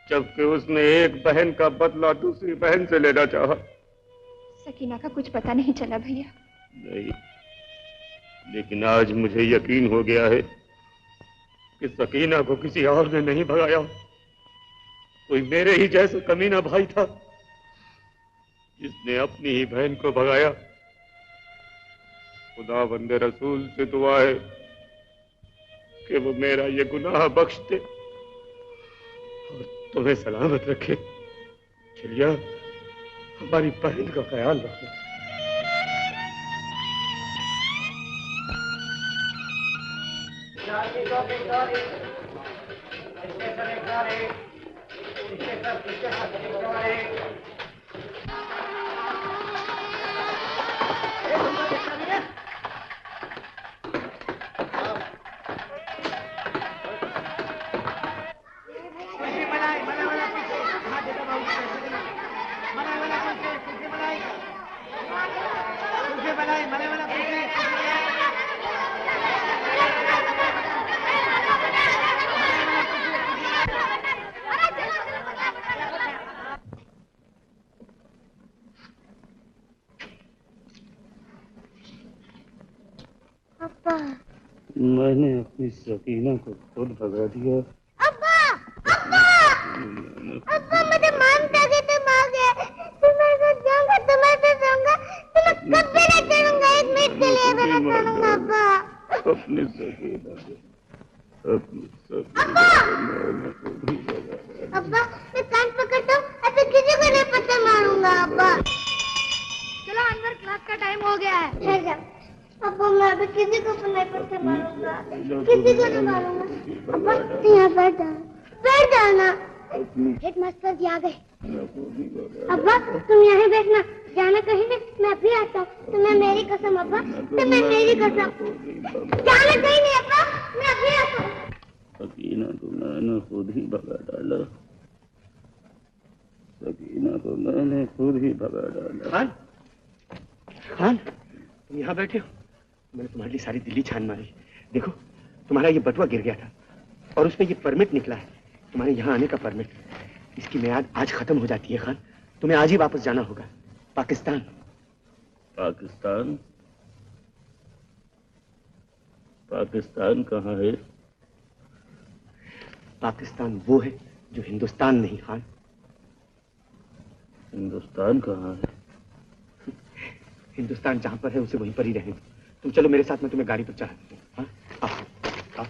S10: जबकि उसने एक बहन का बदला दूसरी बहन से लेना चाहा।
S2: सकीना का कुछ पता नहीं चला भैया।
S10: नहीं, लेकिन आज मुझे यकीन हो गया है कि सकीना को किसी और ने नहीं भगाया, कोई मेरे ही जैसा कमीना भाई था जिसने अपनी ही बहन को भगाया। खुदा बंदे रसूल से दुआ है कि वो मेरा ये गुनाह बख्श दे और तुम्हें सलामत रखे। चलिया, हमारी बहन का ख्याल रखो। मैंने अपनी सकीना को खुद भगा दिया।
S5: अब्बा, अब्बा, अब्बा मुझे मानता कि तुम आ गए। तुम्हारे साथ जाऊंगा, तुम्हारे साथ रहूंगा, तुम्हें कभी नहीं छोड़ूंगा, एक मिनट के लिए भी नहीं छोड़ूंगा। अब्बा,
S10: अपनी सकीना को, अपनी सकीना को मैंने खुद ही भगा दिया।
S5: अब्बा मैं कान पकड़ता हूँ, ऐसे किसी को नहीं पत्थर मारूंगा। अब्बा चलो अंदर, क्लास का टाइम हो गया है। ठहर जा अब्बा, मैं अभी किसी को नहीं पत्थर मारूंगा, किसी को नहीं मारूंगा। अब्बा यहाँ बैठ जाना, बैठ जाना। हेड मास्टर जी आ गए। अब्बा तुम यहीं बैठना, जाना कहीं नहीं, मैं अभी आता हूँ। तुम्हें मेरी कसम अब्बा, तुम्हें मेरी कसम, जाना कहीं नहीं अब्बा, मैं अभी आता हूँ।
S10: सकीना को मैंने खुद ही भगा डाला। सकीना को मैंने खुद ही भगा डाला।
S6: खान, खान, तुम यहाँ बैठे हो? मैंने तुम्हारे लिए सारी दिल्ली छान मारी। देखो, तुम्हारा ये बटुआ गिर गया था और उसमें ये परमिट निकला है, तुम्हारे यहाँ आने का परमिट। इसकी मियाद आज खत्म हो जाती है खान, तुम्हें आज ही वापस जाना होगा पाकिस्तान।
S10: पाकिस्तान? पाकिस्तान कहाँ है?
S6: पाकिस्तान वो है जो हिंदुस्तान नहीं खान।
S10: हिंदुस्तान कहाँ है?
S6: हिंदुस्तान जहां पर है उसे वहीं पर ही रहने दो। तुम चलो मेरे साथ, मैं तुम्हें गाड़ी पर चढ़ा देता हूँ। आओ, आओ।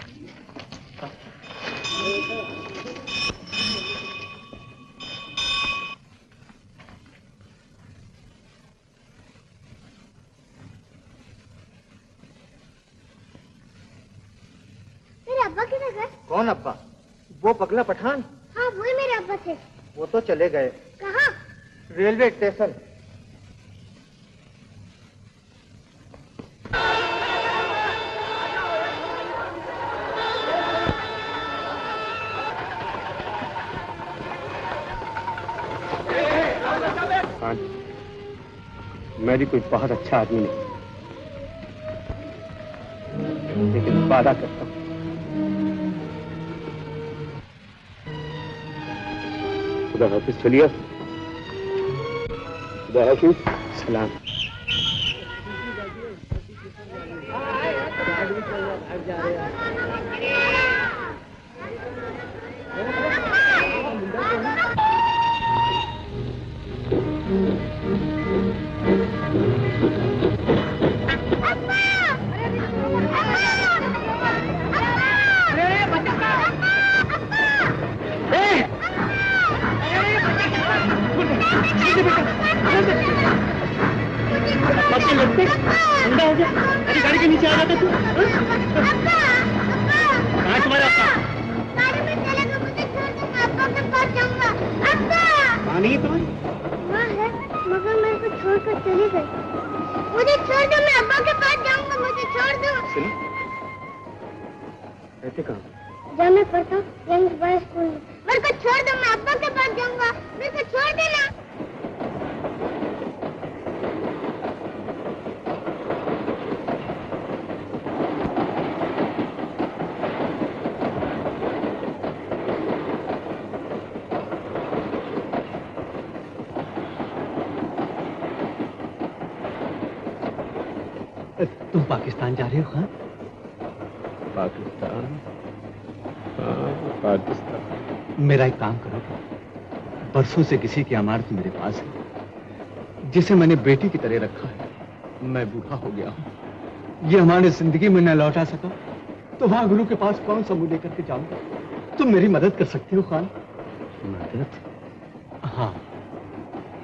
S5: मेरे अब्बा किधर गए?
S8: कौन अब्बा? वो पगला पठान?
S5: हाँ वही मेरे अब्बा थे।
S8: वो तो चले गए।
S5: कहाँ?
S8: Railway station.
S6: मैं भी कोई बहुत अच्छा आदमी नहीं, लेकिन वादा करता हूँ
S10: खुदा हाफिज। चलिए, खुदा हाफिज।
S6: सलाम।
S11: गाड़ी के नीचे आ जाता तू। कहाँ तुम्हारा अब्बा? कहाँ नहीं है तुम्हारी?
S5: माँ है, मगर मेरे को छोड़कर चली गई। मुझे छोड़ दो, मैं अब्बा के पास जाऊंगा, मुझे छोड़ दो।
S6: रहते कहाँ?
S5: जहाँ मैं पढ़ता हूँ, यंग बॉय स्कूल में। मेरे को छोड़ दो, मैं अब्बा के पास जाऊंगा, मेरे को छोड़ देना।
S6: तुम पाकिस्तान जा रहे हो? हाँ,
S10: पाकिस्तान? हाँ, पाकिस्तान।
S6: मेरा एक काम करो, बरसों से किसी की अमानत मेरे पास है, जिसे मैंने बेटी की तरह रखा है। मैं बूढ़ा हो गया हूँ, ये हमारे जिंदगी में न लौटा सका, तो वहां गुरु के पास कौन सा मुंह लेकर के जाऊंगा? तुम मेरी मदद कर सकते हो खान?
S10: मदद?
S6: हाँ,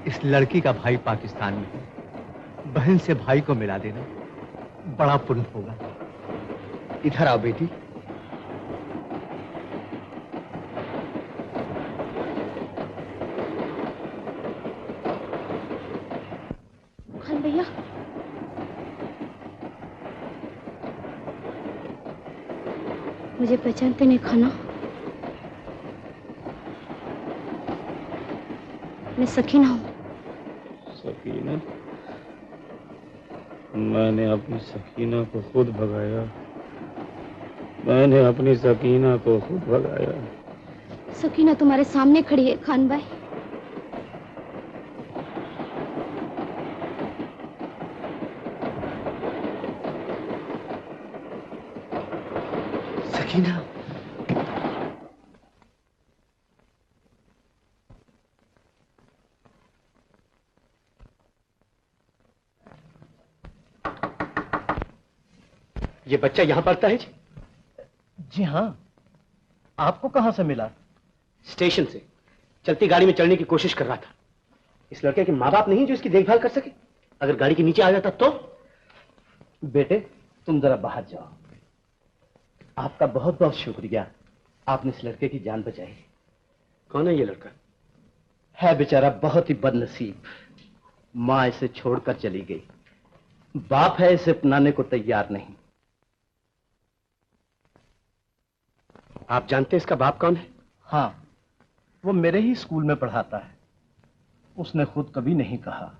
S6: इस लड़की का भाई पाकिस्तान में है, बहन से भाई को मिला देना बड़ा पुण्य होगा। इधर आओ बेटी।
S2: खान भैया, मुझे पहचानते नहीं खाना? मैं सकीना हूँ।
S10: सकीना? मैंने अपनी सकीना को खुद भगाया। मैंने अपनी सकीना को खुद भगाया।
S2: सकीना तुम्हारे सामने खड़ी है खान भाई।
S6: सकीना, ये बच्चा यहाँ पढ़ता है जी?
S12: जी हाँ। आपको कहाँ से मिला?
S6: स्टेशन से चलती गाड़ी में चढ़ने की कोशिश कर रहा था। इस लड़के के माँ बाप नहीं जो इसकी देखभाल कर सके? अगर गाड़ी के नीचे आ जाता तो?
S12: बेटे, तुम जरा बाहर जाओ। आपका बहुत बहुत शुक्रिया, आपने इस लड़के की जान बचाई।
S6: कौन है ये लड़का?
S12: है बेचारा बहुत ही बदनसीब। माँ इसे छोड़कर चली गई, बाप है इसे अपनाने को तैयार नहीं।
S6: आप जानते हैं इसका बाप कौन है?
S12: हाँ, वो मेरे ही स्कूल में पढ़ाता है। उसने खुद कभी नहीं कहा,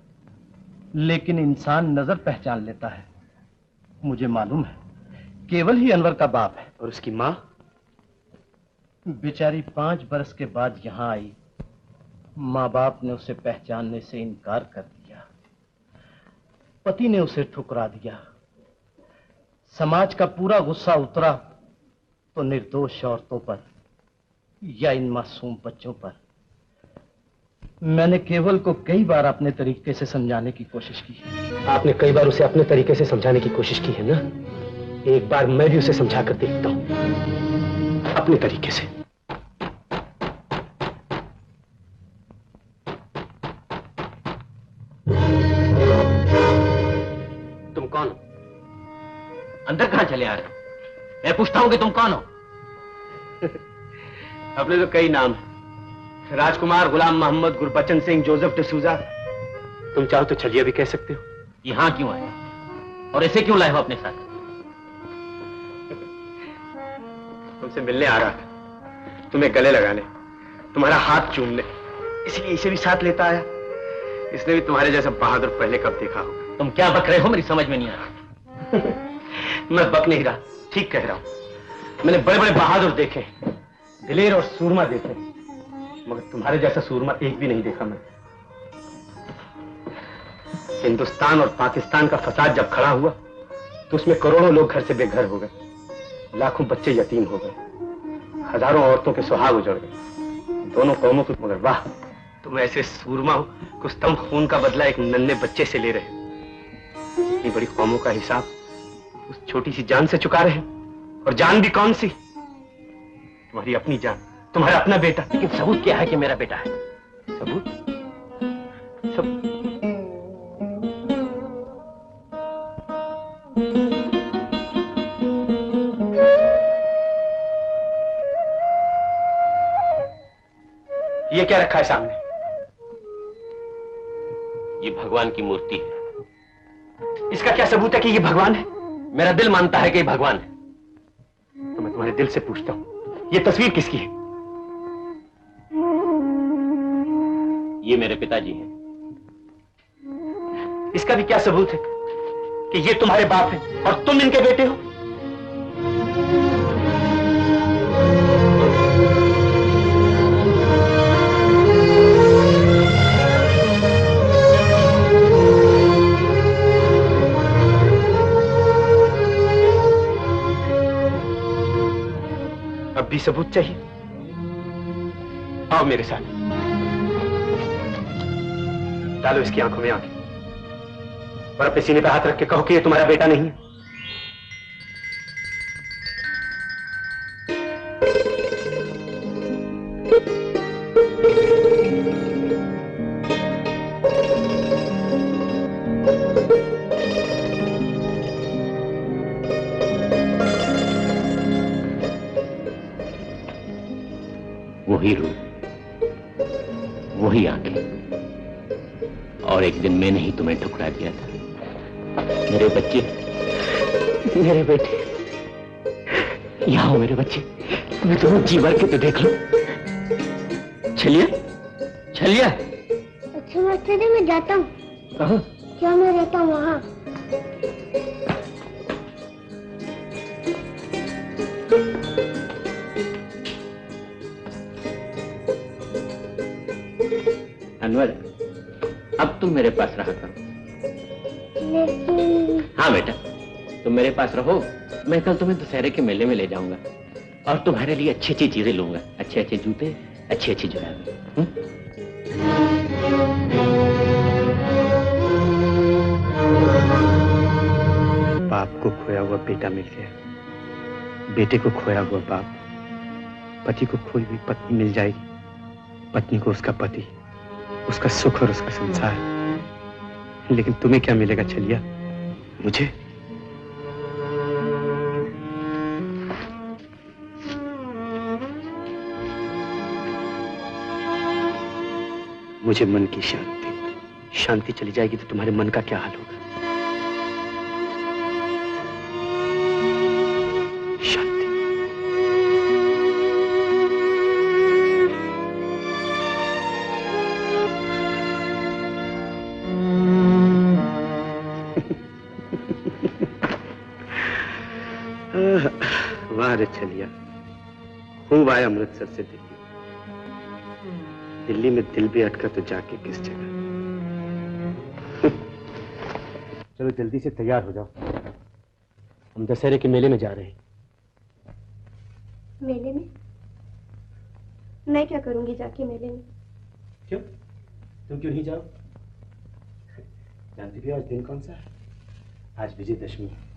S12: लेकिन इंसान नजर पहचान लेता है। मुझे मालूम है, केवल ही अनवर का बाप है।
S6: और उसकी माँ?
S12: बेचारी 5 बरस के बाद यहां आई। माँ बाप ने उसे पहचानने से इनकार कर दिया, पति ने उसे ठुकरा दिया। समाज का पूरा गुस्सा उतरा तो निर्दोष औरतों पर या इन मासूम बच्चों पर। मैंने केवल को कई बार अपने तरीके से समझाने की कोशिश की।
S6: आपने कई बार उसे अपने तरीके से समझाने की कोशिश की है ना? एक बार मैं भी उसे समझा कर देखता हूं अपने तरीके से।
S9: तुम कौन हो? अंदर कहां चले आ रहे हो? मैं पूछता हूं कि तुम कौन हो?
S6: अपने तो कई नाम हैं, राजकुमार, गुलाम मोहम्मद, गुरबचन सिंह, जोसेफ डिसूजा। तुम चाहो तो छलिया भी कह सकते हो।
S9: यहां क्यों आए और ऐसे क्यों लाए हो अपने साथ?
S6: तुमसे मिलने आ रहा था, तुम्हें गले लगाने, तुम्हारा हाथ चूमने, इसलिए इसे भी साथ लेता आया। इसने भी तुम्हारे जैसा बहादुर पहले कब देखा होगा।
S9: तुम क्या बक रहे हो? मेरी समझ में नहीं आ रहा।
S6: मैं बक नहीं रहा, ठीक कह रहा हूं। मैंने बड़े बड़े बहादुर देखे, दिलेर और सूरमा देखे, मगर तुम्हारे जैसा सूरमा एक भी नहीं देखा मैं। हिंदुस्तान और पाकिस्तान का फसाद जब खड़ा हुआ तो उसमें करोड़ों लोग घर से बेघर हो गए, लाखों बच्चे यतीम हो गए, हजारों औरतों के सुहाग उजड़ गए, दोनों कौमों को। मगर वाह, तुम ऐसे सूरमा हो कि उस तम खून का बदला एक नन्हे बच्चे से ले रहे हो। इतनी बड़ी कौमों का हिसाब उस छोटी सी जान से चुका रहे, और जान भी कौन सी? तुम्हारी अपनी जान, तुम्हारा अपना बेटा।
S12: लेकिन सबूत क्या है कि मेरा बेटा है?
S6: सबूत? ये क्या रखा है सामने?
S12: ये भगवान की मूर्ति है।
S6: इसका क्या सबूत है कि ये भगवान है?
S12: मेरा दिल मानता है कि ये भगवान है।
S6: तो मैं तुम्हारे दिल से पूछता हूं, ये तस्वीर किसकी है?
S12: ये मेरे पिताजी हैं।
S6: इसका भी क्या सबूत है कि ये तुम्हारे बाप हैं और तुम इनके बेटे हो? अब भी सबूत चाहिए? आओ मेरे साथ, डालो इसकी आंखों में आंखें और अपने सीने पे हाथ रख के कहो कि ये तुम्हारा बेटा नहीं है।
S12: वही रूप, वही आंखें, और एक दिन मैंने ही तुम्हें ठुकरा दिया था। मेरे बच्चे, मेरे बेटे, यहाँ हो मेरे बच्चे, तुम्हें दोनों जी भर के तो देख लो। छलिया, छलिया।
S5: अच्छा मास्टर जी, मैं जाता हूँ।
S12: कहाँ?
S5: क्या मैं रहता हूँ वहाँ।
S12: अनवर, अब तुम मेरे पास रहा करो।
S5: लेकिन...
S12: हाँ बेटा, तुम मेरे पास रहो, मैं कल तुम्हें दशहरे के मेले में ले जाऊंगा और तुम्हारे लिए अच्छी अच्छी चीजें लूंगा, अच्छे अच्छे जूते, अच्छी अच्छी जुराबें।
S6: बाप को खोया हुआ बेटा मिल गया, बेटे को खोया हुआ बाप, पति को खोई हुई पत्नी मिल जाएगी, पत्नी को उसका पति, उसका सुख और उसका संसार। लेकिन तुम्हें क्या मिलेगा छलिया? मुझे? मुझे मन की शांति। शांति चली जाएगी तो तुम्हारे मन का क्या हाल होगा? शांति। वाह रे छलिया, खूब आया अमृतसर से दिल्ली। दिल्ली में दिल भी अटका तो जाके किस जगह। चलो जल्दी से तैयार हो जाओ, हम दशहरे के मेले में जा रहे हैं।
S2: मेले में? मैं क्या करूंगी जाके मेले में?
S6: क्यों? तुम क्यों नहीं जाओ? जानती भी आज दिन कौन सा है? आज विजयदशमी है।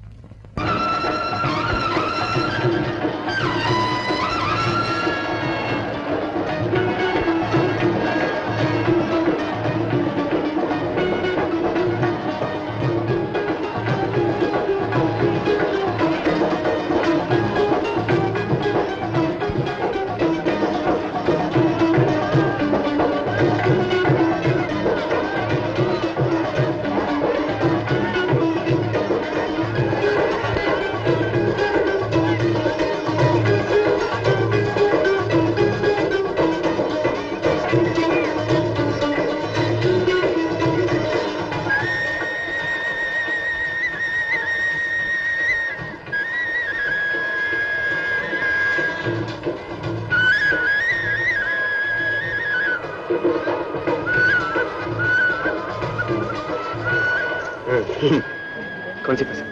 S6: कौन सी पसंद?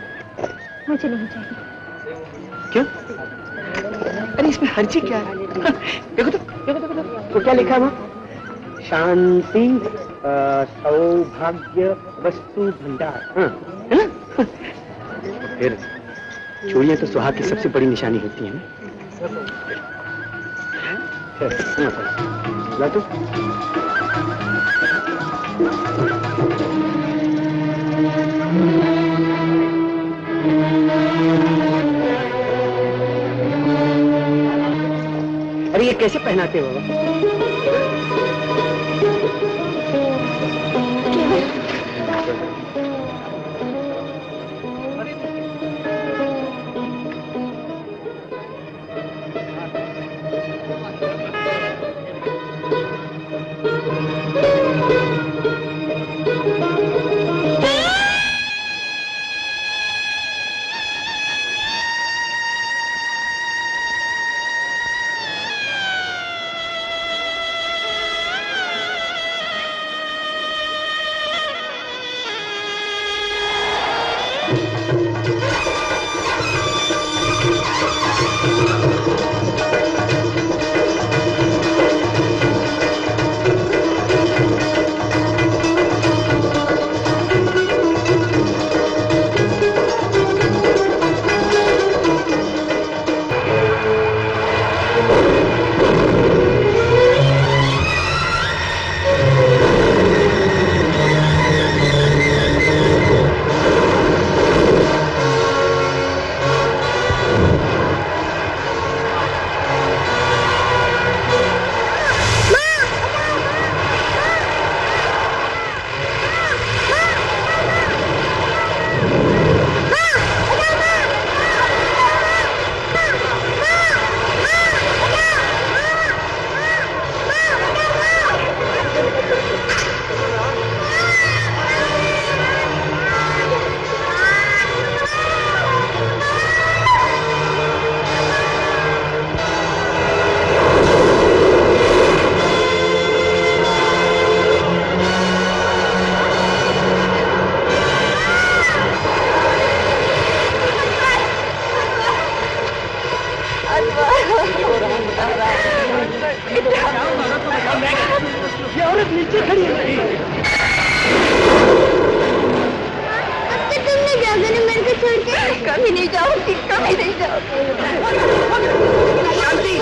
S2: मुझे नहीं चाहिए।
S6: क्यों? अरे इसमें हर्जी क्या है? देखो तो तो क्या लिखा है वहाँ? शांति सौभाग्य वस्तु भंडार, हाँ, है ना? फिर चूड़ियां तो सुहाग की सबसे बड़ी निशानी होती है ना? ला तो अरे ये कैसे पहनाते हो बाबा?
S13: ये औरत नीचे खड़ी है।
S5: अब तो तुम नहीं जाओगे ना मेरे को छोड़ के? कभी नहीं जाऊंगी, कभी नहीं जाऊंगी। शांति।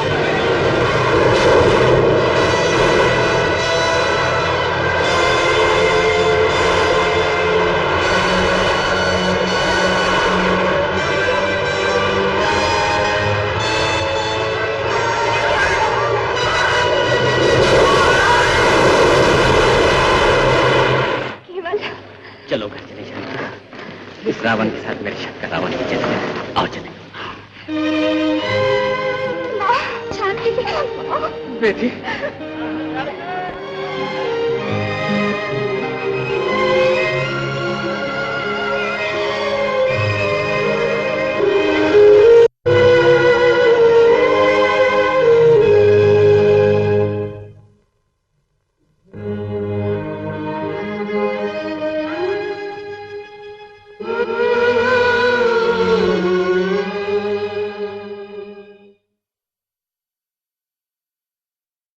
S9: चलो घर चले शांति, इस रावण के साथ मेरे शक का रावण ही चले। आओ चले।
S2: शांति
S6: बेटी